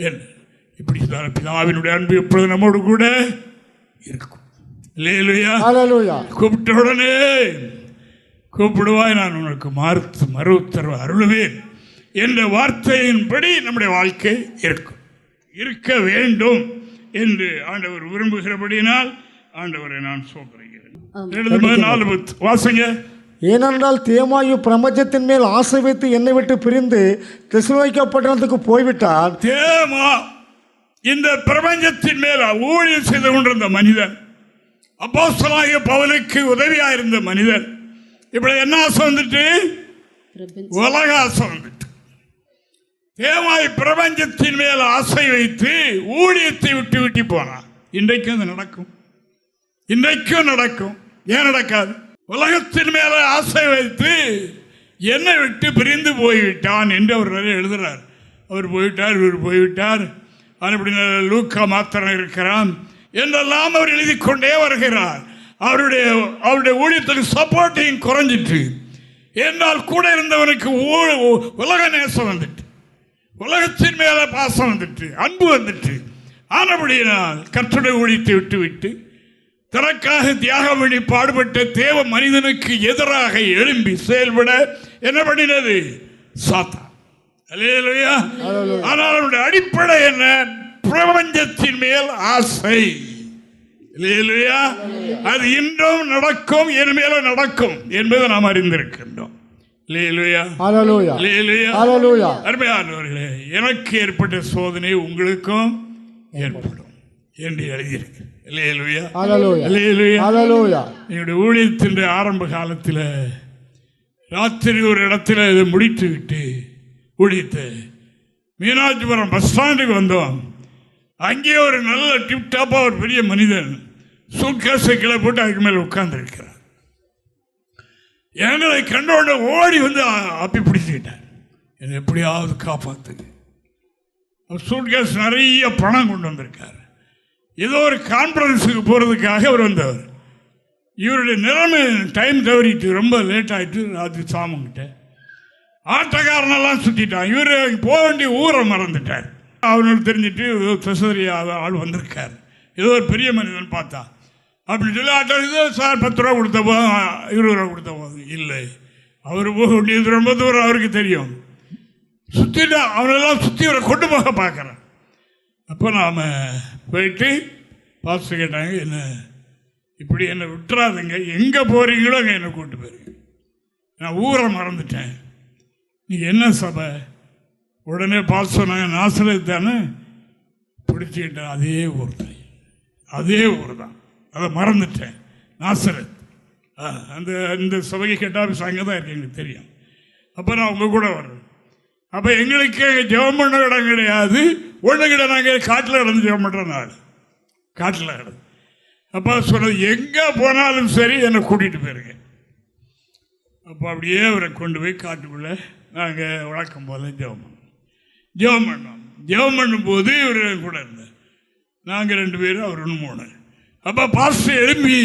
என்று இப்படி பிதாவினுடைய அன்பு எப்பொழுது நம்மோடு கூட இருக்கும். கூப்பிட்ட உடனே கூப்பிடுவாய், நான் உனக்கு மறு உத்தரவு அருளுவேன் என்ற வார்த்தையின்படி நம்முடைய வாழ்க்கை இருக்க வேண்டும் என்று ஆண்டவர் விரும்புகிறபடியினால் ஆண்டவரை நான் சொல்கிறேன். வாசிங்க. ஏனென்றால் தேமாயு பிரபஞ்சத்தின் மேல் ஆசை வைத்து என்னை விட்டு பிரிந்து தெசலோனிக்கேயருக்கு போய்விட்டார். தேமா இந்த பிரபஞ்சத்தின் மேல் ஊழியம் செய்து கொண்டிருந்த மனிதன், அப்போஸ்தலனாகிய பவுலுக்கு உதவியாக இருந்த மனிதன், இப்படி என்ன ஆசை வந்துட்டு, உலக ஆசை வந்துட்டு. தேமாய் பிரபஞ்சத்தின் மேல் ஆசை வைத்து ஊழியத்தை விட்டு போனான். இன்றைக்கும் அது நடக்கும், இன்றைக்கும் நடக்கும். ஏன் நடக்காது? உலகத்தின் மேல ஆசை வைத்து என்னை விட்டு பிரிந்து போய்விட்டான் என்று அவர் நிறைய எழுதுகிறார். அவர் போய்விட்டார், இவர் போய்விட்டார், லூக்கா மாத்திரம் இருக்கிறான் என்றெல்லாம் அவர் எழுதி கொண்டே வருகிறார். அவருடைய ஊழியத்துக்கு சப்போர்ட்டிங் குறைஞ்சிட்டு, என்றால் கூட இருந்தவனுக்கு உலக நேசம் வந்துட்டு, உலகத்தின் மேல பாசம் வந்துட்டு, அன்பு வந்துட்டு. ஆனபடியினால் கர்த்தருடைய ஊழியத்தை விட்டு தனக்காக தியாகம் பண்ணி பாடுபட்ட தேவ மனிதனுக்கு எதிராக எழும்பி செயல்பட என்ன பண்ணினது? சாத்தான். அல்லேலூயா. ஆனால் அவருடைய அடிப்படை என்ன? பிரபஞ்சத்தின் மேல் ஆசை. அல்லேலூயா. அது இன்றும் நடக்கும், என் மேல நடக்கும் என்பதை நாம் அறிந்திருக்கின்றோம். அல்லேலூயா, ஹalleluya, அல்லேலூயா, ஹalleluya. அருமையானவர்களே, எனக்கு ஏற்பட்ட சோதனை உங்களுக்கும் ஏற்படும் என்று எழுதியிருக்கு. அல்லேலூயா, ஹalleluya, அல்லேலூயா, ஹalleluya. என்னுடைய ஊழியத்தின் ஆரம்ப காலத்தில் ராத்திரி ஒரு இடத்துல இதை முடித்து விட்டு ஊழியத்தை மீனாட்சிபுரம் பஸ் ஸ்டாண்டுக்கு வந்தோம். அங்கே ஒரு நல்ல டிப்டாப்பாக ஒரு பெரிய மனிதன் சூட்கேஸை கீழே போட்டு அதுக்கு மேலே உட்கார்ந்துருக்கிறார். எங்களை கண்டோட ஓடி வந்து அப்பி பிடிச்சிக்கிட்டார். என்னை எப்படியாவது காப்பாற்றுங்க. சூட்கேஸ் நிறைய பணம் கொண்டு வந்திருக்கார். ஏதோ ஒரு கான்ஃபரன்ஸுக்கு போகிறதுக்காக அவர் வந்தவர். இவருடைய நிலைமை டைம் தவறிட்டு ரொம்ப லேட் ஆகிட்டு ராத்திரி சாமங்கிட்ட ஆட்டக்காரனெல்லாம் சுற்றிட்டான். இவர் போக வேண்டிய ஊரை மறந்துட்டார். அவனுக்கு தெரிஞ்சிட்டு சசரியாக ஆள் வந்திருக்கார். ஏதோ ஒரு பெரிய மனிதன் பார்த்தா அப்படின்னு சொல்லி ஆட்டோ சார் 10 ரூபா கொடுத்த போதும் 20 ரூபா கொடுத்த போதும் இல்லை. அவர் போக வேண்டியது ரொம்ப தூரம் அவருக்கு தெரியும். சுற்றிட்டா அவனெல்லாம் சுற்றி அவரை கொண்டு போக பார்க்குறேன். அப்போ நாம் போயிட்டு பாஸ்டர் கேட்டாங்க, என்ன இப்படி என்னை விட்டுறாதுங்க, எங்கே போகிறீங்களோ அங்கே என்னை கூப்பிட்டு போயிருங்க, நான் ஊரை மறந்துட்டேன். நீங்கள் என்ன சபை? உடனே பாஸ்டர் சொன்னாங்க, நாசரேத் தானே. பிடிச்சிக்கிட்டேன். அதே ஊர் தான், அதே ஊர் தான், அதை மறந்துட்டேன், நாசரேத். அந்த இந்த சபைக்கு கேட்டால் அங்கே தான் இருக்கு, எங்களுக்கு தெரியும். அப்போ நான் உங்கள் கூட வர்றேன். அப்போ எங்களுக்கு ஜெபம் பண்ண இடம் கிடையாது, ஒன்று கிடையாது. நாங்கள் காட்டில் கிடந்து ஜெபம் பண்ணுற நாள், காட்டில் கிடந்து. அப்போ சொன்னது, எங்கே போனாலும் சரி என்னை கூட்டிகிட்டு போயிருங்க. அப்போ அப்படியே அவரை கொண்டு போய் காட்டுக்குள்ளே நாங்கள் வழக்கம் போல் ஜெபம் பண்ணோம். ஜெபம் பண்ணும்போது இவர் கூட இருந்தார். நாங்கள் 2 பேரும், அவர் 3. அப்போ பாஸ்டர் எழும்பி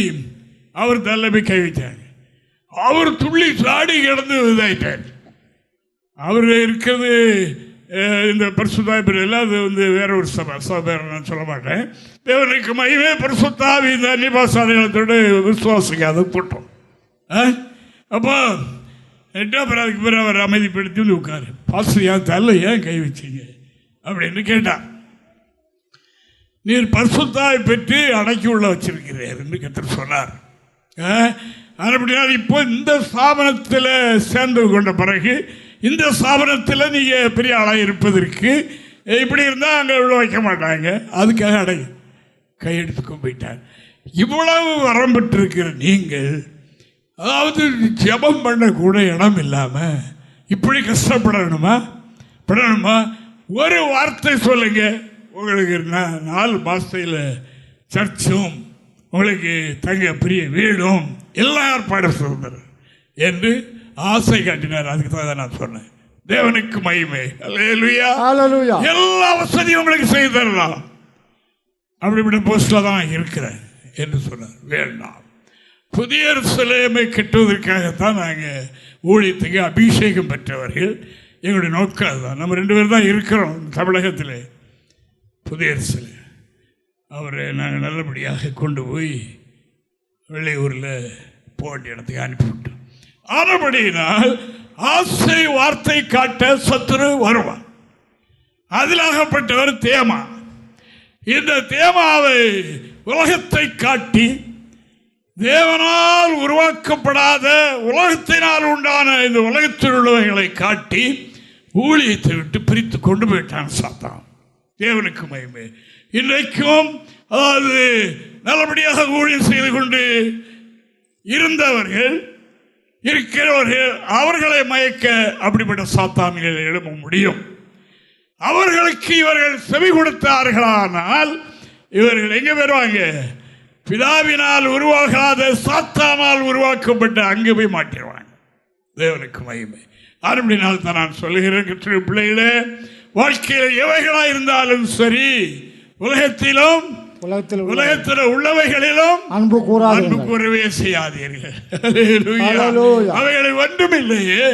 அவர் தள்ள போய் கை வச்சாங்க. அவர் துள்ளி சாடி கிடந்து இதாயிட்டார். அவர் இருக்கிறது இந்த பரிசுத்தாவியில், அது வந்து வேற ஒரு சபை, நான் சொல்ல மாட்டேன். தேவனுக்கு மகிமை பரிசுத்தாவி இந்த அன்னிபாசாலத்தோடு விசுவாசிக்க அதை போட்டோம். அப்போ அப்புறம் அதுக்கு பிறகு அவர் அமைதிப்படுத்தி வந்து உட்காரு. பாஸ்டர் ஏன் தள்ள ஏன் கை வச்சிங்க அப்படின்னு கேட்டார். நீர் பரிசுத்தாவை பெற்று அடக்கி உள்ள வச்சிருக்கிறீர் என்று கர்த்தர் சொன்னார். அப்படின்னா இப்போ இந்த ஸ்தாபனத்தில் சேர்ந்து கொண்ட பிறகு இந்த ஸ்தாபனத்தில் நீங்கள் பெரிய ஆளாக இருப்பதற்கு இப்படி இருந்தால் அங்கே உள்ள வைக்க மாட்டாங்க, அதுக்காக கையெடுத்து கும்பிட்டார். இவ்வளவு வரம் பெற்றிருக்கிற நீங்கள், அதாவது ஜெபம் பண்ண கூட இடம் இல்லாமல் இப்படி கஷ்டப்படணுமா? ஒரு வார்த்தை சொல்லுங்க, உங்களுக்கு 4 மாதத்தில் சர்ச்சும் உங்களுக்கு தங்க பெரிய வீடும் எல்லாம் ஏற்பாடு சொல்றார் என்று ஆசை காட்டினார். அதுக்கு தான் நான் சொன்னேன், தேவனுக்கு மகிமை, அல்லேலூயா, அல்லேலூயா. எல்லா வசதியும் உங்களுக்கு செய்து தரலாம், அப்படிப்பட்ட போஸ்டில் தான் இருக்கிறேன் என்று சொன்னார். வேண்டாம், புதிய எருசலேமை கட்டுவதற்காகத்தான் நாங்கள் ஊழியத்துக்கு அபிஷேகம் பெற்றவர்கள். எங்களுடைய நோக்கம் அதுதான். நம்ம 2 பேர் தான் இருக்கிறோம் தமிழகத்தில். புதிய எருசலேம் அவரை நாங்கள் நல்லபடியாக கொண்டு போய் வெள்ளையூரில் போட்ட இடத்துக்கு அனுப்பிவிட்டோம். ஆனபடியினால் ஆசை வார்த்தை காட்ட சத்துரு வருவான். அதிலாகப்பட்டவர் தேமா. இந்த தேமாவை உலகத்தை காட்டி, தேவனால் உருவாக்கப்படாத உலகத்தினால் உண்டான இந்த உலகத்தில் உள்ளவைகளை காட்டி ஊழியத்தை விட்டு பிரித்து கொண்டு போயிட்டான் சாத்தான். தேவனுக்கு மகிமை. இன்றைக்கும் அதாவது நல்லபடியாக ஊழியம் செய்து கொண்டு இருந்தவர்கள் இருக்கிறவர்கள், அவர்களை மயக்க அப்படிப்பட்ட சாத்தான்கள் எழும்ப முடியும். அவர்களுக்கு இவர்கள் செவி கொடுத்தார்களானால் இவர்கள் எங்கே வருவாங்க? பிதாவினால் உருவாகாத சாத்தானால் உருவாக்கப்பட்ட அங்கே போய் மாற்றிடுவாங்க. தேவனுக்கு மகிமை. அப்படினால் தான் நான் சொல்லுகிறேன், கர்த்தருடைய பிள்ளைகளே, வாழ்க்கையில் எவைகளாக இருந்தாலும் சரி, உலகத்தில் உள்ளவைகளிலும் அன்பு கூறவே செய்யாதீர்கள். அவைகளை ஒன்றுமில்லையே.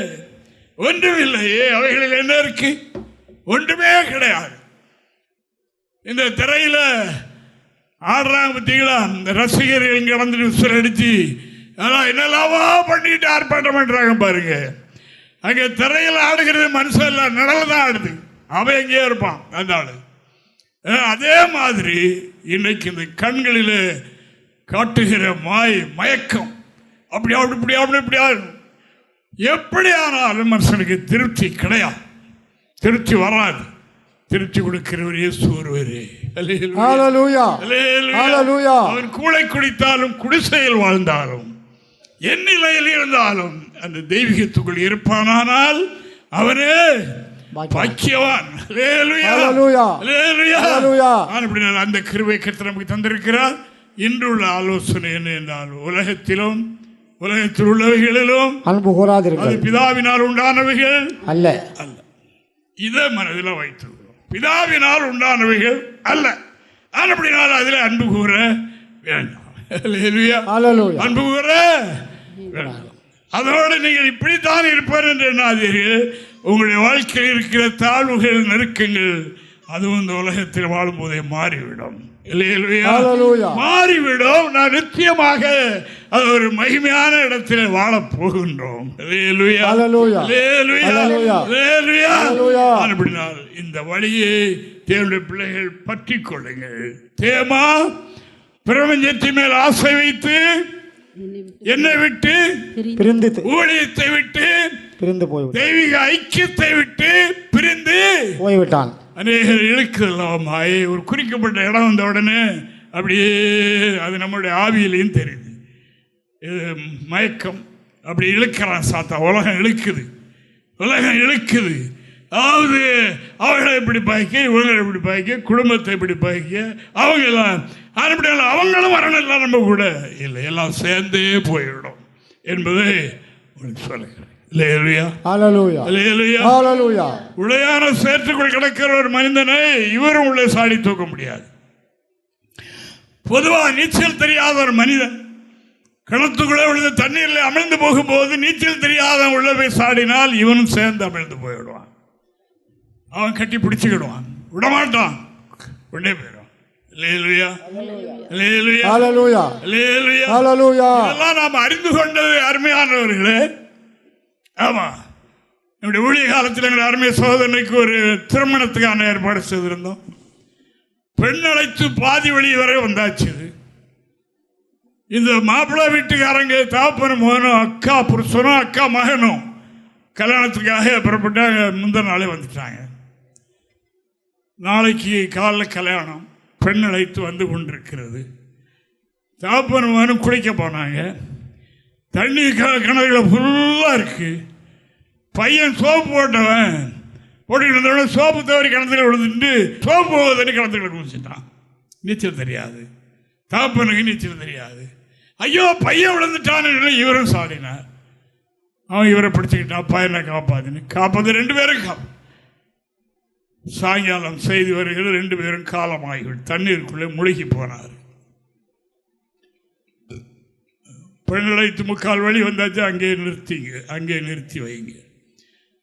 அவைகளில் என்ன இருக்கு? ஒன்றுமே கிடையாது. இந்த திரையில ஆடுறாங்க பார்த்தீங்களா, இந்த ரசிகர்கள் இங்க வந்து விசில் அடிச்சு என்னெல்லாமோ பண்ணிட்டு ஆர்ப்பாட்டம் பண்றாங்க பாருங்க. அங்க திரையில் ஆடுகிறது மனுஷன் இல்ல, நிழல் தான் ஆடுது. அவன் எங்கேயோ இருப்பான் அந்த ஆளு. அதே மாதிரி இன்னைக்கு இந்த கண்களில் காட்டுகிற மயக்கம் அப்படி எப்படியானாலும் மனுஷனுக்கு திருப்தி கிடையாது, திருப்தி வராது. திருப்தி கொடுக்கிறவர் இயேசு ஒருவரே. ஹல்லேலூயா, ஹல்லேலூயா. அவன் கூளை குடித்தாலும் குடிசையில் வாழ்ந்தாலும் என் நிலையில் இருந்தாலும் அந்த தெய்வீகத்துக்குள் இருப்பானால் அவனே பாக்கியவான். அந்த கிருபை கர்த்தர் நமக்கு தந்திருக்கிறார். இன்றுள்ள ஆலோசனை என்ன என்றால், உலகத்திலும் உலகத்தில் உள்ளவைகளிலும் அன்பு கூறாதீர்கள். அது பிதாவினால் உண்டானவைகள் அல்ல அல்ல. இதை மனதில் வைத்திருக்கிறோம். பிதாவினால் உண்டானவைகள் அல்ல. அப்படினால் அதில் அன்பு கூற வேண்டாம். அன்பு கூற வேண்டாம். அதோடு நீங்கள் இப்படித்தான் இருப்பார் என்று எண்ணாதீர்கள். உங்களுடைய வாழ்க்கையில் இருக்கிற தாழ்வுகள், நெருக்கங்கள், அதுவும் இந்த உலகத்தில் வாழும்போதே மாறிவிடும். மாறிவிடும். நான் நிச்சயமாக அது ஒரு மகிமையான இடத்தில் வாழப் போகின்றோம். அப்படினால் இந்த வழியை தேவனுடைய பிள்ளைகள் பற்றி கொள்ளுங்கள். தேமா பிரபஞ்சத்தின் மேல் ஆசை வைத்து என்னை விட்டு பிரிந்து, ஊழியத்தை விட்டு பிரிந்து போய், தெய்வீக ஐக்கியத்தை விட்டு பிரிந்து போய்விட்டான். அநேகர் இழுக்கலாம். ஒரு குறிக்கப்பட்ட இடம் வந்த உடனே அப்படியே அது நம்மளுடைய ஆவியிலையும் தெரியுது. மயக்கம் அப்படி இழுக்கிறான் சாத்தா. உலகம் இழுக்குது, உலகம் இழுக்குது. அதாவது அவர்களை இப்படி பாய்க்க, இவங்களை இப்படி பாய்க்க, குடும்பத்தை இப்படி பாய்க்க, அவங்க எல்லாம் அவங்களும் வரணும், எல்லாம் நம்ம கூட இல்லை, எல்லாம் சேர்ந்தே போயிடும் என்பதை சொல்லுகிறேன். உளையான சேற்றுக்குள் கிடக்கிற ஒரு மனிதனை இவரும் உள்ளே சாடி தூக்க முடியாது. பொதுவாக நீச்சல் தெரியாத ஒரு மனிதன் கிணத்துக்குள்ளே விழுந்து தண்ணீரில் அமிழ்ந்து போகும்போது நீச்சல் தெரியாத உள்ள போய் சாடினால் இவனும் சேர்ந்து அமிழ்ந்து போயிடுவான். அவன் கட்டி பிடிச்சுக்கிடுவான், விடமாட்டான், கொண்டே போயிடும். நாம் அறிந்து கொண்டது அருமையானவர்களே. ஆமா, நம்முடைய ஊழிய காலத்தில் எங்கள் அருமை சகோதரனுக்கு ஒரு திருமணத்துக்கான ஏற்பாடு செய்திருந்தோம். பெண் அழைத்து பாதி வழி வரை வந்தாச்சு. இந்த மாப்பிள்ளை வீட்டுக்காரங்க தாப்பனும் மகனும், அக்கா புருஷனும் அக்கா மகனும் கல்யாணத்துக்காக புறப்பட்டாங்க. முந்தின நாளே வந்துட்டாங்க. நாளைக்கு காலைல கல்யாணம். பெண் அழைத்து வந்து கொண்டிருக்கிறது. தாப்பனும் மகனும் குளிக்க போனாங்க. தண்ணி கிணறுகளை ஃபுல்லாக இருக்கு. பையன் சோப்பு போட்டவன் போட்டுக்கிட்டு இருந்தவன சோப்பு தவறி கிணத்துல விழுந்துட்டு சோப்பு தண்ணி கிணத்துல குளிச்சுட்டான். நீச்சல் தெரியாது, தாப்பனுக்கு நீச்சல் தெரியாது. ஐயோ பையன் விழுந்துட்டான்னு இவரும் சாடினார். அவன் இவரை பிடிச்சிக்கிட்டான், பையனை காப்பாற்று 2 பேரும் சாயங்காலம் செய்தி வருகிறது. 2 பேரும் காலமாகிவிட்டு தண்ணீருக்குள்ளே முழுகி போனார். பெண் அழைத்து 3/4 வழி வந்தாச்சு. அங்கே நிறுத்திங்க, அங்கே நிறுத்தி வைங்க.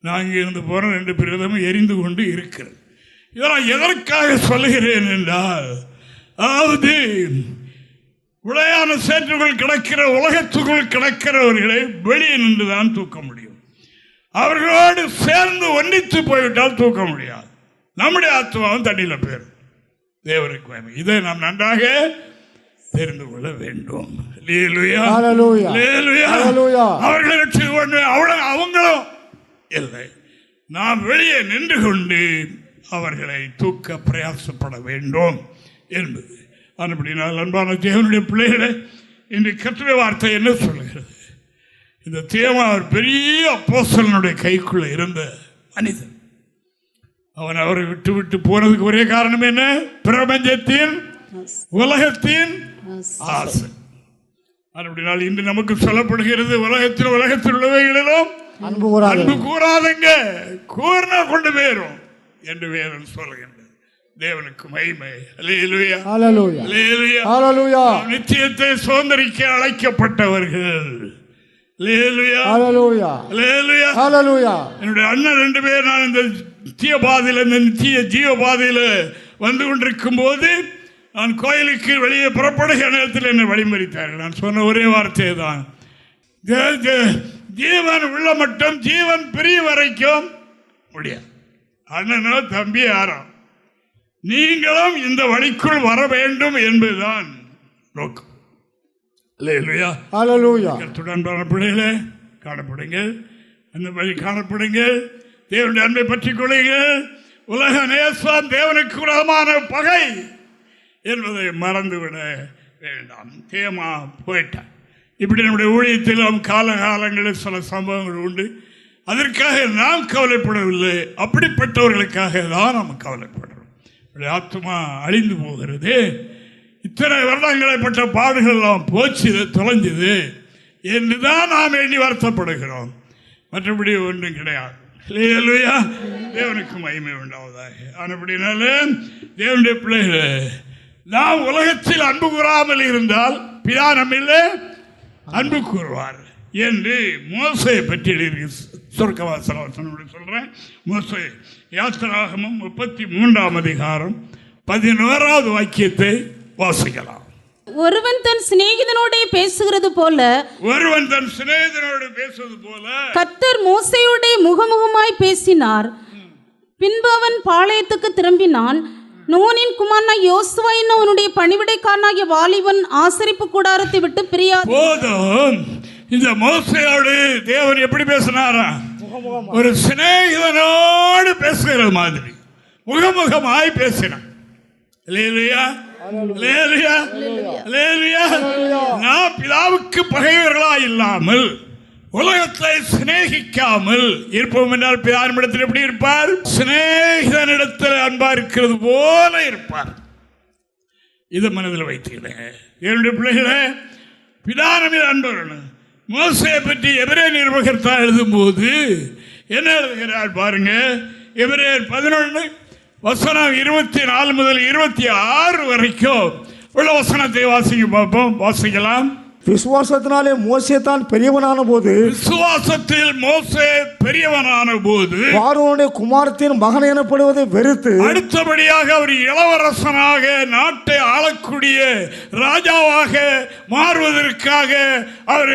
நான் இங்கே இருந்து போன 2 பிரதமும் எரிந்து கொண்டு இருக்கிறது. இதெல்லாம் எதற்காக சொல்லுகிறேன் என்றால், அதாவது உளையான சேற்றுக்குள் கிடக்கிற, உலகத்துக்குள் கிடக்கிறவர்களை வெளியே நின்றுதான் தூக்க முடியும். அவர்களோடு சேர்ந்து ஒன்றித்து போய்விட்டால் தூக்க முடியாது. நம்முடைய ஆத்மாவும் தண்ணியில் போயிடும். தேவனுக்கு இதை நாம் நன்றாக தெரிந்து கொள்ள வேண்டும். அவங்களும் இல்லை, நாம் வெளியே நின்று கொண்டு அவர்களை தூக்க பிரயாசப்பட வேண்டும் என்பது. அப்படினால் அன்பான தேவனுடைய பிள்ளைகளை, இன்று கர்த்தருடைய வார்த்தை என்ன சொல்லுகிறது? இந்த தேமா ஒரு பெரிய அப்போஸ்தலனுடைய கைக்குள்ள இருந்த மனிதன். அவன் அவரை விட்டு விட்டு போனதுக்கு ஒரே காரணம் என்ன? பிரபஞ்சத்தின், உலகத்தின் ஆசை. அப்படினால் இன்று நமக்கு சொல்லப்படுகிறது, உலகத்தில் உள்ளவைகளிலும் அன்பு கூறாதங்க, கூறினா கொண்டு போயிரும் என்று வேதம் சொல்லுகின்றது. தேவனுக்கு மகிமை. நிச்சயத்தை சுதந்திரிக்க அழைக்கப்பட்டவர்கள். என்னுடைய அண்ணன் 2 பேர் நான் இந்த நித்திய பாதையில், இந்த நித்திய ஜீவ பாதையில் வந்து கொண்டிருக்கும் போது நான் கோயிலுக்கு வெளியே புறப்படுகிற நேரத்தில் என்னை வழிமறித்தார்கள். நான் சொன்ன ஒரே வார்த்தை தான், ஜீவன் உள்ள மட்டும் ஜீவன் பிரிய வரைக்கும் முடியாது. அண்ணனோ தம்பி யாரோ நீங்களும் இந்த வழிக்குள் வர வேண்டும் என்பதுதான் நோக்கம். பிள்ளைகளே காணப்படுங்கள். அந்த வழி காணப்படுங்கள். தேவனுடைய அன்பை பற்றிக் கொள்ளுங்கள். உலக நேசம் தேவனுக்கு விரோதமான பகை என்பதை மறந்துவிட வேண்டாம். தேமா போயிட்டான். இப்படி நம்முடைய ஊழியத்திலும் காலகாலங்களில் சில சம்பவங்கள் உண்டு. அதற்காக நாம் கவலைப்படவில்லை, அப்படிப்பட்டவர்களுக்காக தான் நாம் கவலைப்படுறோம். ஆத்மா அழிந்து போகிறது. இத்தனை வருடங்களைப்பட்ட பாடுகள் எல்லாம் போச்சு, தொலைஞ்சது என்று தான் நாம் எண்ணி வருத்தப்படுகிறோம். மற்றபடி ஒன்றும் கிடையாது. தேவனுக்கு மகிமை உண்டாவதாக. ஆனபடினால தேவனுடைய பிள்ளைகளே, நாம் உலகத்தில் அன்பு கூறாமல் இருந்தால் பிதா நம்மிலே அன்பு கூறுவார் என்று மோசையை பற்றி சொர்க்கவாசனம் சொல்றேன். மோசே யாத்திராகமம் 33ஆம் அதிகாரம் 11வது வாக்கியத்தை வாசிக்கலாம். ஒருவன் தன் சிநேகிதனோடு பேசுகிறது போல கர்த்தர் மோசேயோடு முகமுகமாய் பேசினார். பின்பு அவன் பாளையத்துக்கு திரும்பினான். நூனின் குமாரனாய் யோசுவா என்னும் அவனுடைய பணிவிடைக்காரனாகிய வாலிபன் ஆசரிப்பு கூடாரத்தை விட்டு பிரியாது. போதும். இந்த மோசேயோடு தேவன் எப்படி பேசினாரா? ஒரு சிநேகிதனோடு பேசுகிற மாதிரி முகமுகமாய் பேசினான். நாம் பிதாவுக்கு பகைவர்களா இல்லாமல் உலகத்தை சிநேகிக்காமல் இருப்போம் என்றால் பிதாவினிடத்தில் எப்படி இருப்பார்? சிநேகிதனிடத்தில் அன்பா இருக்கிறது போல இருப்பார். இதை மனதில் வைத்துக்கிறேன். என்னுடைய பிள்ளைகளே, பிதாவின் அன்பு. மோசையை பற்றி எபிரேயர் நிருபகர்த்தா எழுதும் போது என்ன எழுதுகிறார் பாருங்க. எபிரேயர் 11 வசனம் 24 முதல் 26 வரைக்கும் உள்ள வசனத்தை வாசிக்க பார்ப்போம். வாசிக்கலாம். விசுவாசத்தினாலே மோசே தான் பெரியவனான போது பார்வோனுடைய குமாரத்தின் மகன் எனப்படுவதை வெறுத்து அடுத்தபடியாக அவர் இளவரசனாக நாட்டை ஆளக்கூடிய ராஜாவாக மாறுவதற்காக அவர்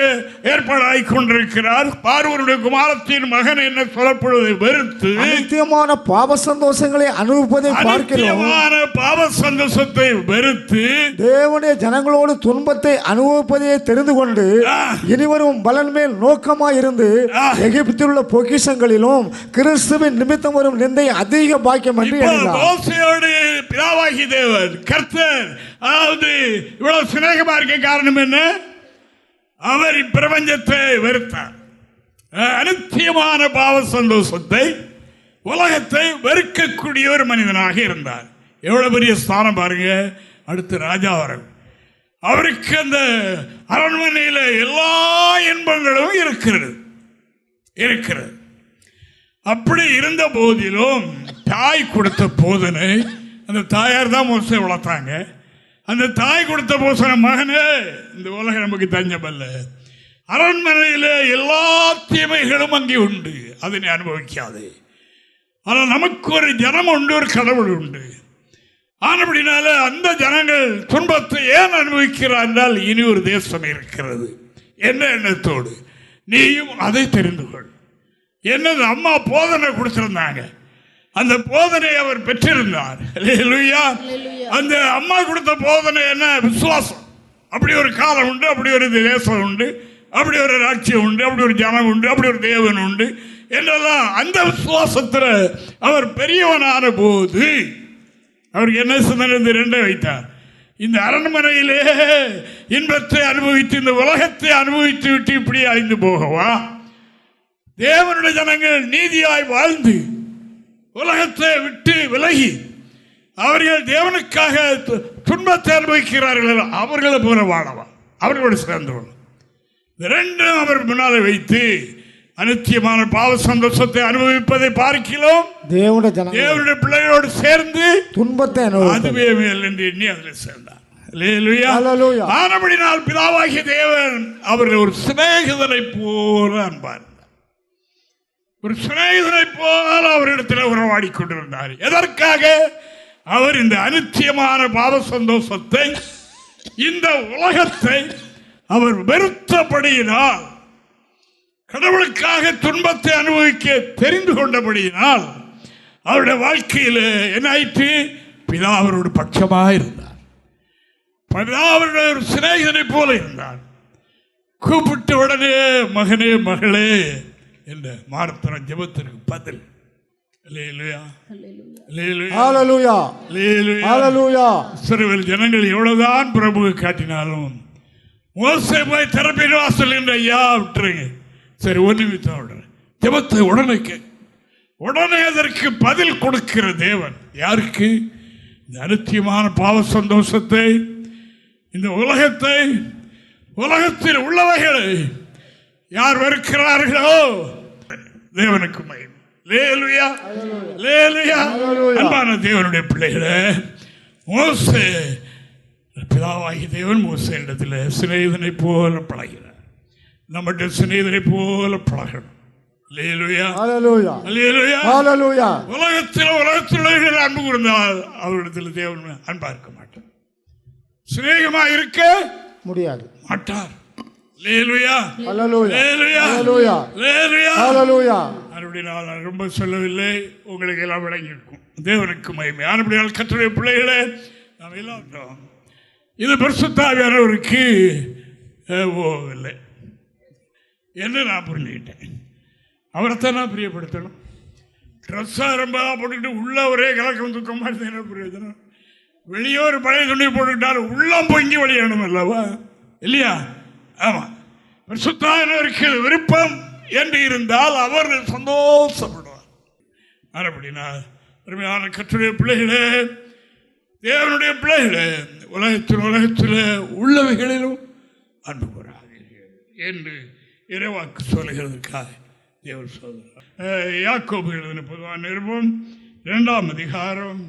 ஏற்பாடாகி கொண்டிருக்கிறார். பார்வோனுடைய குமாரத்தின் மகன் என்ன சொல்லப்படுவதை வெறுத்து நித்தியமான பாவ சந்தோஷங்களை அனுபவிப்பதை பார்க்கிறோம். பாவ சந்தோஷத்தை வெறுத்து தேவனுடைய ஜனங்களோடு துன்பத்தை அனுபவிப்பதை தெரிந்து கொண்டு இனிவரும் பலன் மேல் நோக்கமாய் இருந்து எகிப்தில் உள்ள பொக்கிஷங்களிலும் கிறிஸ்துவின் நிமித்தம் வரும் நிந்தை அதிக பாக்கியம் என்று பிதாவாகி தேவன் கர்த்தர் அதாவது இவ்வளவு சிநேகமா இருக்க காரணம் என்ன? அவர் பிரபஞ்சத்தை வெறுத்தார். அனித்தியமான பாவ சந்தோஷத்தை உலகத்தை வெறுக்கக்கூடிய ஒரு மனிதனாக இருந்தார். எவ்வளவு பெரிய ஸ்தானம் பாருங்க. அடுத்து ராஜா அவருக்கு அந்த அரண்மனையில் எல்லா இன்பங்களும் இருக்கிறது. அப்படி இருந்த போதிலும் தாய் கொடுத்த போதனை, அந்த தாயார் தான் மோசே வளர்த்தாங்க. அந்த தாய் கொடுத்த போதனை, மகனே இந்த உலகம் நமக்கு தஞ்சமல்ல, அரண்மனையில் எல்லா தீமைகளும் அங்கே உண்டு, அதனை அனுபவிக்காது. ஆனால் நமக்கு ஒரு ஜனம் உண்டு, ஒரு கடவுள் உண்டு. ஆனபடினால அந்த ஜனங்கள் துன்பத்தை ஏன் அனுபவிக்கிறார் என்றால் இனி ஒரு தேசம் இருக்கிறது என்ன எண்ணத்தோடு நீயும் அதை தெரிந்து கொள். என்னது அம்மா போதனை கொடுத்திருந்தாங்க, அந்த போதனை அவர் பெற்றிருந்தார். அந்த அம்மா கொடுத்த போதனை என்ன? விசுவாசம். அப்படி ஒரு காலம் உண்டு, அப்படி ஒரு தேசம் உண்டு, அப்படி ஒரு ராட்சியம் உண்டு, அப்படி ஒரு ஜனம் உண்டு, அப்படி ஒரு தேவன் உண்டு என்றெல்லாம் அந்த விசுவாசத்தில் அவர் பெரியவனான போது அவருக்கு என்ன சிந்தனை? இந்த ரெண்டை வைத்தார். இந்த அரண்மனையிலே இன்பத்தை அனுபவித்து இந்த உலகத்தை அனுபவித்து விட்டு இப்படி அழிந்து போகவா? தேவனுடைய ஜனங்கள் நீதியாய் வாழ்ந்து உலகத்தை விட்டு விலகி அவர்கள் தேவனுக்காக துன்பத்தை அனுபவிக்கிறார்கள், அவர்களை போல வாழவா? அவர்களோடு சேர்ந்து ரெண்டும் அவர் முன்னாலே வைத்து அனித்தியமான பாவ சந்தோஷத்தை அனுபவிப்பதை பார்க்கிறோம். தேவனுடைய பிள்ளைகளோடு சேர்ந்து துன்பத்தை அதுவே மேல் என்று எண்ணி அதில் சேர்ந்தார். ஆனபடினால் பிதாவாகிய தேவன் அவர்கள் ஒரு சிநேகிதனை போல அன்பார், ஒரு சிநேகிதனை போல அவரிடத்தில் உறவாடி கொண்டிருந்தார். எதற்காக? அவர் இந்த அனித்தியமான பாவ சந்தோஷத்தை, இந்த உலகத்தை அவர் வெறுத்தபடியினால், கடவுளுக்காக துன்பத்தை அனுபவிக்க தெரிந்து கொண்டபடியினால் அவருடைய வாழ்க்கையில் என்ன ஆயிற்று? பிதா அவரோட பட்சமாக இருந்தார். பிதா அவருடைய ஒரு சிநேகிதனை போல இருந்தார். கூப்பிட்ட உடனே மகனே மகளே என்ற மார்த்தன ஜெபத்திற்கு பதில். அல்லேலூயா, அல்லேலூயா, ஹalleluya, அல்லேலூயா, ஹalleluya. இஸ்ரவேல் ஜனங்கள் எவ்வளவுதான் பிரபு காட்டினாலும் மோசே போய் திறப்பின் வாசல் என்று ஐயா விட்டுருங்க. சரி, ஒரு நிமிஷம் விடுறேன். ஜெபத்தை உடனே உடனே அதற்கு பதில் கொடுக்கிற தேவன் யாருக்கு? இந்த அனித்தியமான பாவ சந்தோஷத்தை, இந்த உலகத்தை, உலகத்தில் உள்ளவைகளை யார் வெறுக்கிறார்களோ தேவனுக்கு மகிமை. அல்லேலூயா, அல்லேலூயா. அன்பான தேவனுடைய பிள்ளைகளே, மோசே பிதாவாகி தேவன் மோசே இடத்துல சிநேகிதனை போல பழகிறார். நம்மகிட்ட சிநேகிதனை போல பழகணும். அல்லேலூயா, ஹalleluya, அல்லேலூயா, ஹalleluya. உலகத்தில் அன்பு கூர்ந்தால் அவரிடத்தில் தேவன் அன்பா இருக்க மாட்டார், சிநேகமா இருக்க முடியாது, மாட்டார். அல்லேலூயா, ஹalleluya, அல்லேலூயா, ஹalleluya, அல்லேலூயா, ஹalleluya. மறுபடியும் நான் ரொம்ப சொல்லவில்லை, உங்களுக்கு எல்லாம் விளங்கியிருக்கும். தேவனுக்கு மகிமை. ஆனபடியால் கர்த்தருடைய பிள்ளைகளே, நாம் எல்லாம் இது பரிசுத்த ஆவியானவருக்கு இல்லை என்று நான் புரிஞ்சுக்கிட்டேன். அவரைத்தான் நான் பிரியப்படுத்தணும். ட்ரெஸ்ஸாக ரொம்ப போட்டுக்கிட்டு உள்ள ஒரே கலக்கம் துக்கமாக இருந்தால் என்ன பிரயோஜனம்? வெளியே ஒரு பழைய துணி போட்டுக்கிட்டாலும் உள்ளம் பொங்கி வெளியேணும் அல்லவா? இல்லையா? ஆமாம். பரிசுத்தாவினருக்கு விருப்பம் என்று இருந்தால் அவர் சந்தோஷப்படுவார். அப்படின்னா அருமையான கர்த்தருடைய பிள்ளைகளே, தேவனுடைய பிள்ளைகளே, உலகத்தில் உள்ளவைகளிலும் அன்பு கூறாதீர்கள் என்று இறைவாக்கு சொல்லுகிறதுக்காக தேவன் சொல்கிறார். யாக்கோபு எழுதின பொதுவான நிருபம் 2ஆம் அதிகாரம்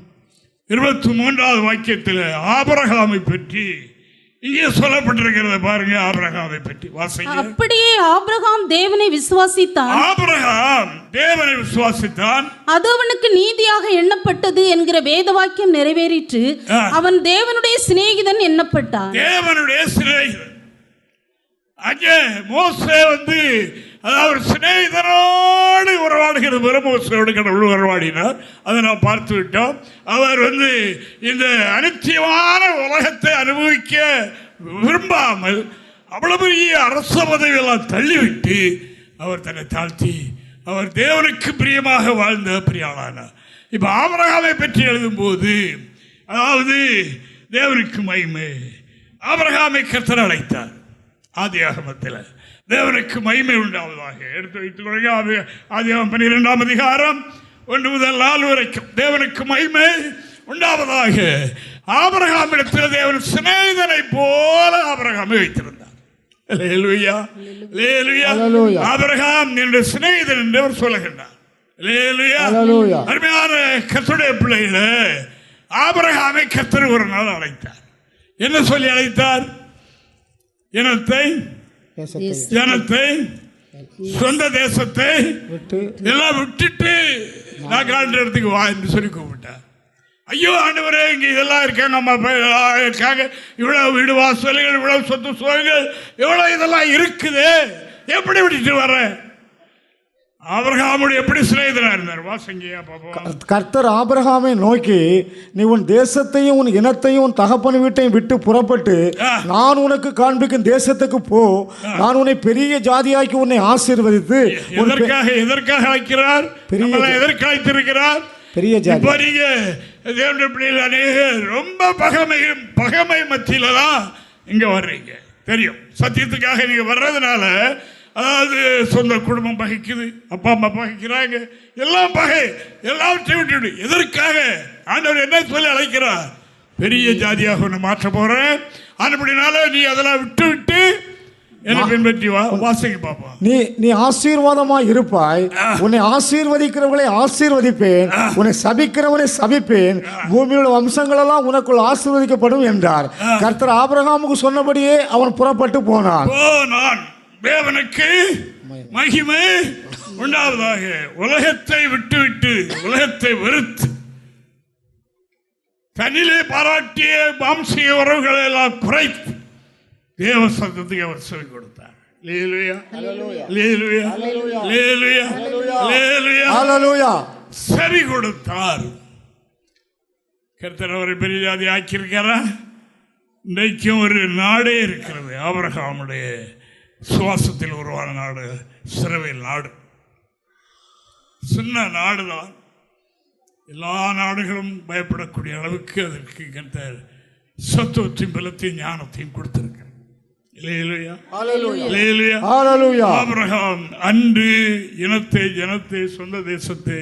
23வது வாக்கியத்தில் ஆபிரகாமை பற்றி இங்கே சொல்லப்பட்டிருக்கிறத பாருங்க. ஆபிரகாமை பற்றி வாசிங்க. அப்படியே ஆபிரகாம் தேவனை விசுவாசித்தான். ஆபிரகாம் தேவனை விசுவாசித்தான், அது அவனுக்கு நீதியாக எண்ணப்பட்டது என்கிற வேத வாக்கியம் நிறைவேறிற்று. அவன் தேவனுடைய சிநேகிதன் எண்ணப்பட்டான். தேவனுடைய சிநேகிதன். அங்கே மோசே அதாவது சிநேகிதனோடு உறவாடுகிறது போல மோசையோடு கடவுள் உறவாடினார். அதை நாம் பார்த்து விட்டோம். அவர் இந்த அனித்தியமான உலகத்தை அனுபவிக்க விரும்பாமல் அவ்வளவு பெரிய அரச பதவியெல்லாம் தள்ளிவிட்டு அவர் தன்னை தாழ்த்தி அவர் தேவனுக்கு பிரியமாக வாழ்ந்த பிரியாளானார். இப்போ ஆபிரகாமை பற்றி எழுதும்போது, அதாவது தேவனுக்கு மகிமை, ஆபிரகாமை கர்த்தர் அழைத்தார். ஆதியாகமத்தில் தேவனுக்கு மகிமை உண்டாவதாக எடுத்து வைத்துக் கொள்ளுங்க. ஆதியாகமம் 12ஆம் அதிகாரம் 1 முதல் 4 வரைக்கும் தேவனுக்கு மகிமை உண்டாவதாக. ஆபிரகாமிடத்தில் தேவன் சிநேகிதனை போல ஆபிரகாமை வைத்திருந்தார். அல்லேலூயா, அல்லேலூயா. ஆபிரகாம் என்ற சிநேகிதன் என்று அவர் சொல்லுகின்றார். அல்லேலூயா. அருமையான கர்த்தருடைய பிள்ளைகளே, ஆபிரகாமை கர்த்தர் ஒரு நாள் அழைத்தார். என்ன சொல்லி அழைத்தார்? ஜனத்தை, சொந்த தேசத்தை எல்லாம் விட்டுட்டு நான் காண்ற இடத்துக்கு வா என்று சொல்லி கூப்பிட்டார். ஐயோ ஆண்டவரே, இங்க இதெல்லாம் இருக்காங்க, அம்மா இருக்காங்க, இவ்வளவு வீடு வாசல்கள், இவ்வளவு சொத்து சுகங்கள், இவ்வளவு இதெல்லாம் இருக்குது, எப்படி விட்டுட்டு வர? ஆபிரகாமுடைய எப்படி சிநேகிதனா இருந்தார்? வாசங்கியா பாப்போம். கர்த்தர் ஆபிரகாமை நோக்கி, நீ உன் தேசத்தையும் உன் இனத்தையும் உன் தகப்பன் வீட்டையும் விட்டு புறப்பட்டு நான் உனக்கு காண்பிக்கும் தேசத்துக்கு போ. நான் உன்னை பெரிய ஜாதியாக்கி உன்னை ஆசீர்வதித்து. எதற்காக அழைக்கிறார்? எதற்கு அழைத்திருக்கிறார்? பெரிய ஜாதி. தேவனுடைய பிள்ளைகள் அநேகர் ரொம்ப பகமை மத்தியில தான் இங்க வர்றீங்க. தெரியும், சத்தியத்துக்காக நீங்க வர்றதுனால, அதாவது சொந்த குடும்பம் பகைக்குது, அப்பா அம்மா பகைக்கிறாங்க, எல்லாம் பகை, எல்லாவற்றையும் விட்டு எதற்காக ஆண்டவர் என்ன சொல்லி அழைக்கிறார்? பெரிய ஜாதியாக ஒன்று மாற்ற போறேன். அப்படினால நீ அதெல்லாம் விட்டு விட்டு என்னை பின்பற்றி வா. வாசிக்க பார்ப்போம். நீ ஆசீர்வாதமாய் இருப்பாய். உன்னை ஆசீர்வதிக்கிறவர்களை ஆசீர்வதிப்பேன், உன்னை சபிக்கிறவனை சபிப்பேன், பூமியோட வம்சங்கள் எல்லாம் உனக்குள் ஆசீர்வதிக்கப்படும் என்றார். கர்த்தர் ஆபிரகாமுக்கு சொன்னபடியே அவன் புறப்பட்டு போனான். தேவனுக்கு மகிமை உண்டாவதாக. உலகத்தை விட்டுவிட்டு, உலகத்தை வெறுத்து, தன்னிலே பாராட்டிய மாம்சீக உறவுகளை எல்லாம் குறைத்து தேவ சத்தத்துக்கு அவர் சொல்லிக் கொடுத்தார். சரி கொடுத்தார். கர்த்தர் அவரை பெரிய ஜாதி ஆக்கியிருக்காரா? இன்றைக்கும் ஒரு நாடே இருக்கிறது, ஆபிரகாமுடைய சுவாசத்தில் உருவான நாடு, இஸ்ரவேல் நாடு. சின்ன நாடுதான். எல்லா நாடுகளும் பயப்படக்கூடிய அளவுக்கு அதற்கு சத்துவத்தையும் பலத்தையும் ஞானத்தையும் கொடுத்திருக்கிறார். ஆபிரகாம் அன்று இனத்தை, ஜனத்தை, சொந்த தேசத்தை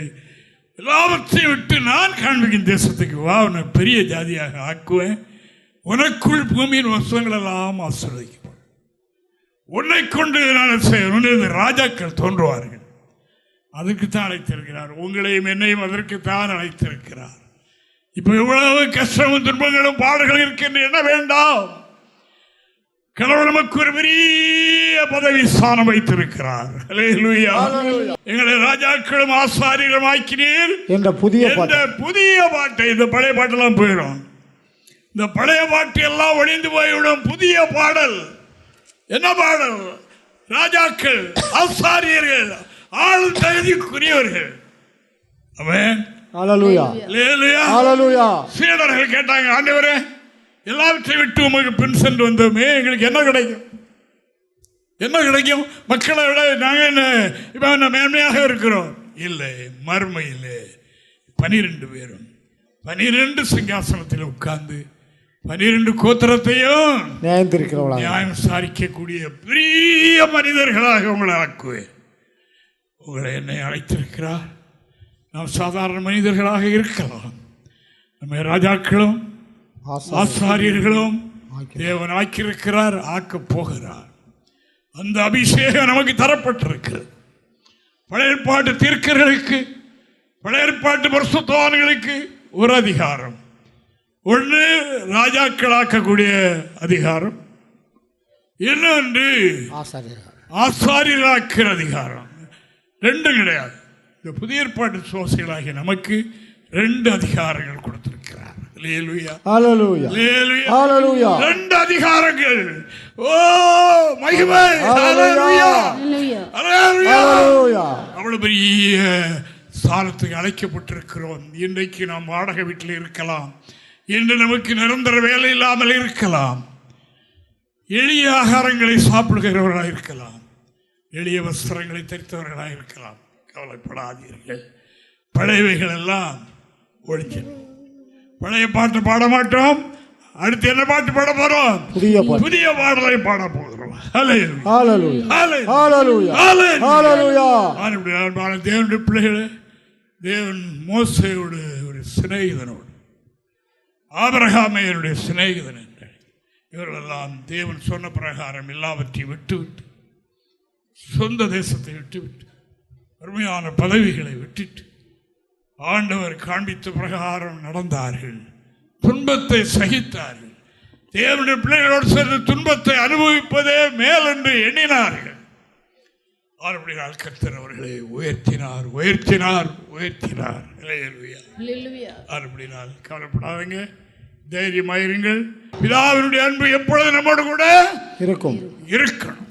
எல்லாவற்றையும் விட்டு நான் காண்பிக்கும் தேசத்துக்கு வா, உன்னை பெரிய ஜாதியாக ஆக்குவேன், உனக்குள் பூமியின் வசங்கள் எல்லாம் ஆசீர்வதிக்கப்படும், உன்னை கொண்டு நான் செய்ய ராஜாக்கள் தோன்றுவார்கள். அதற்குத்தான் அழைத்திருக்கிறார். உங்களையும் என்னையும் அதற்குத்தான் அழைத்திருக்கிறார். இப்போ இவ்வளவு கஷ்டமும் துன்பங்களும் பாடுகள் இருக்கின்ற என்ன வேண்டாம். கடவுள் நமக்கு ஒரு பெரிய பதவி ஸ்தானம் வைத்திருக்கிறார். எங்களை ராஜாக்களும் ஆசாரியர்களும் ஆக்கினீர் என்ற புதிய பாட்டை, இந்த பழைய பாட்டெல்லாம் போயிடும், இந்த பழைய பாட்டு எல்லாம் ஒழிந்து போய்விடும். புதிய பாடல் என்ன பாடல்? ராஜாக்கள், ஆசாரியர்கள், ஆள் தகுதிக்குரியவர்கள். சீடர்கள் கேட்டாங்க, ஆண்டவரே எல்லாவற்றையும் விட்டு உமக்கு பின் சென்று வந்தோமே, எங்களுக்கு என்ன கிடைக்கும்? என்ன கிடைக்கும்? மக்களை விட நாங்கள் இப்போ மேன்மையாக இருக்கிறோம். இல்லை, மறுமையில் 12 பேரும் 12 சிங்காசனத்தில் உட்கார்ந்து 12 கோத்திரத்தையும் நியாயம் விசாரிக்கக்கூடிய பெரிய மனிதர்களாக உங்களை ஆக்குவேன். உங்களை என்னை அழைத்திருக்கிறார். நாம் சாதாரண மனிதர்களாக இருக்கலாம். நம்ம ராஜாக்களும் ஆசாரியர்களும் தேவன் ஆக்கியிருக்கிறார், ஆக்கப் போகிறார். அந்த அபிஷேகம் நமக்கு தரப்பட்டிருக்கிறது. பழைய ஏற்பாட்டு தீர்க்கர்களுக்கு, பழைய ஏற்பாட்டு பரிசுத்தவான்களுக்கு ஒரு அதிகாரம். ஒன்று ராஜாக்களாக்கக்கூடிய அதிகாரம், இன்னொன்று ஆசாரியர்களாக்கிற அதிகாரம். ரெண்டும் கிடையாது. இந்த புதிய ஏற்பாட்டு சோசைகளாகிய நமக்கு 2 அதிகாரங்கள் கொடுத்திருக்கிறார். 2 அதிகாரங்கள். ஓ மகிமை! அவ்வளவு பெரிய ஸ்தானத்துக்கு அழைக்கப்பட்டிருக்கிறோம். இன்றைக்கு நாம் வாடகை வீட்டில் இருக்கலாம், இன்று நமக்கு நிரந்தர வேலை இல்லாமல் இருக்கலாம், எளிய ஆகாரங்களை சாப்பிடுகிறவர்களாக இருக்கலாம், எளிய வஸ்திரங்களை தரித்தவர்களாக இருக்கலாம். கவலைப்படாதீர்கள். பழையவைகள் எல்லாம் ஒழிஞ்சு, பழைய பாட்டு பாட மாட்டோம். அடுத்து என்ன பாட்டு பாட போறோம்? புதிய பாடலை பாட போகிறோம். தேவனுடைய பிள்ளைகளே, தேவன் மோசேயோடு ஒரு சிநேகிதனோடு, ஆபிரகாமையனுடைய சிநேகிதன் என்று இவர்களெல்லாம் தேவன் சொன்ன பிரகாரம் எல்லாவற்றையும் விட்டுவிட்டு, சொந்த தேசத்தை விட்டுவிட்டு, அருமையான பதவிகளை விட்டுட்டு, ஆண்டவர் காண்பித்த பிரகாரம் நடந்தார்கள். துன்பத்தை சகித்தார்கள். தேவனுடைய பிள்ளைகளோடு சேர்ந்து துன்பத்தை அனுபவிப்பதே மேல் என்று எண்ணினார்கள். ஆறுபடியால் கர்த்தர் அவர்களை உயர்த்தினார், உயர்த்தினார், உயர்த்தினார். ஆறுபடியால் கவலைப்படாதீங்க, தைரியமாயிருங்கள். பிதாவினுடைய அன்பு எப்பொழுது நம்மோடு கூட இருக்கணும்.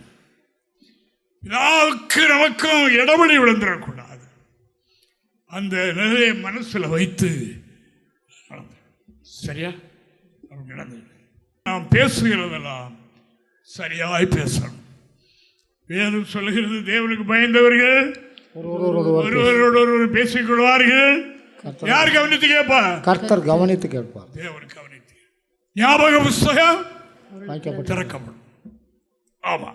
பிதாவுக்கு நமக்கும் இடைவெளி விழுந்துடக்கூடாது. அந்த நிலையை மனசில் வைத்து சரியா நடந்தது. நாம் பேசுகிறதெல்லாம் சரியாய் பேசணும். வேதம் சொல்லுகிறது, தேவனுக்கு பயந்தவர்கள் ஒருவரோடு பேசிக்கொள்வார்கள். யார் கவனித்து கேட்பார்? கர்த்தர் கவனித்து கேட்பார். தேவன் கவனித்து. ஞாபக புஸ்தகம் திறக்கப்படும். ஆமா,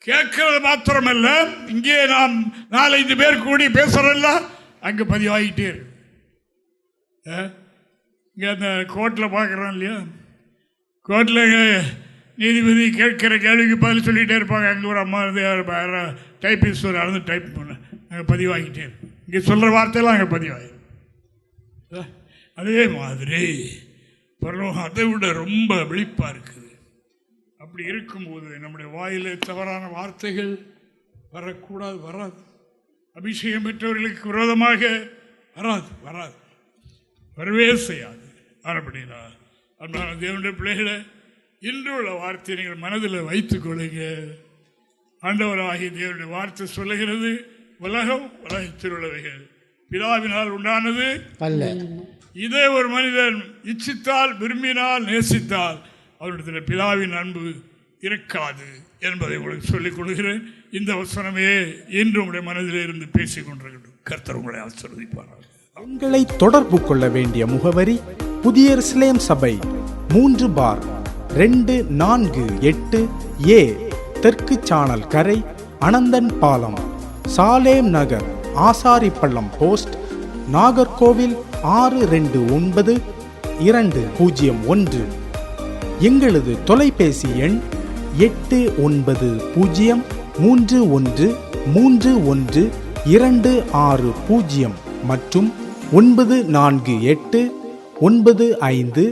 கேட்கறது மாத்திரமல்ல, இங்கே நாம் 4-5 பேர் கூடி பேசுறதில்ல, அங்கே பதிவாகிட்டே இருக்கு. இங்கே அந்த கோர்ட்டில் பார்க்குறோம் இல்லையா, கோர்ட்டில் நீதிபதி கேட்கிற கேள்விக்கு பதில் சொல்லிகிட்டே இருப்பாங்க. அங்கே ஒரு அம்மா இருந்து டைப்பிஸ்ட் ஒரு அளந்து டைப் பண்ண அங்கே பதிவாகிட்டே இருக்கும். இங்கே சொல்கிற வார்த்தையெல்லாம் அங்கே பதிவாகிடும். அதே மாதிரி பரலோகம் அதை விட ரொம்ப விழிப்பாக இருக்குது. அப்படி இருக்கும்போது நம்முடைய வாயில் தவறான வார்த்தைகள் வரக்கூடாது, வராது. அபிஷேகம் பெற்றவர்களுக்கு விரோதமாக வராது, வரவே செய்யாது. அப்படின்னா அன்பான தேவனுடைய பிள்ளைகளை, இன்று உள்ள வார்த்தையை நீங்கள் மனதில் வைத்துக் கொள்ளுங்க. ஆண்டவராகிய தேவனுடைய வார்த்தை சொல்லுகிறது, உலகம் உலகத்தில் உள்ளவைகள் பிதாவினால் உண்டானது அல்ல. இதே ஒரு மனிதன் இச்சித்தால், விரும்பினால், நேசித்தால் அவருடைய பிதாவின் அன்பு இருக்காது என்பதை உங்களுக்கு சொல்லிக் கொள்கிறேன். இந்த வசனமே இன்று உங்களுடைய மனதிலே இருந்து பேசிக் கொண்டிருக்கட்டும். கர்த்தர் உங்களை ஆசீர்வதிப்பார். எங்களை தொடர்பு கொள்ள வேண்டிய முகவரி புதிய எருசலேம் சபை 3/248 A தெற்கு சானல் கரை, அனந்தன் பாலம், சாலேம் நகர், ஆசாரிப்பள்ளம் போஸ்ட், நாகர்கோவில் 629201. எங்களது தொலைபேசி எண் 8931313126 மற்றும் 9489529462.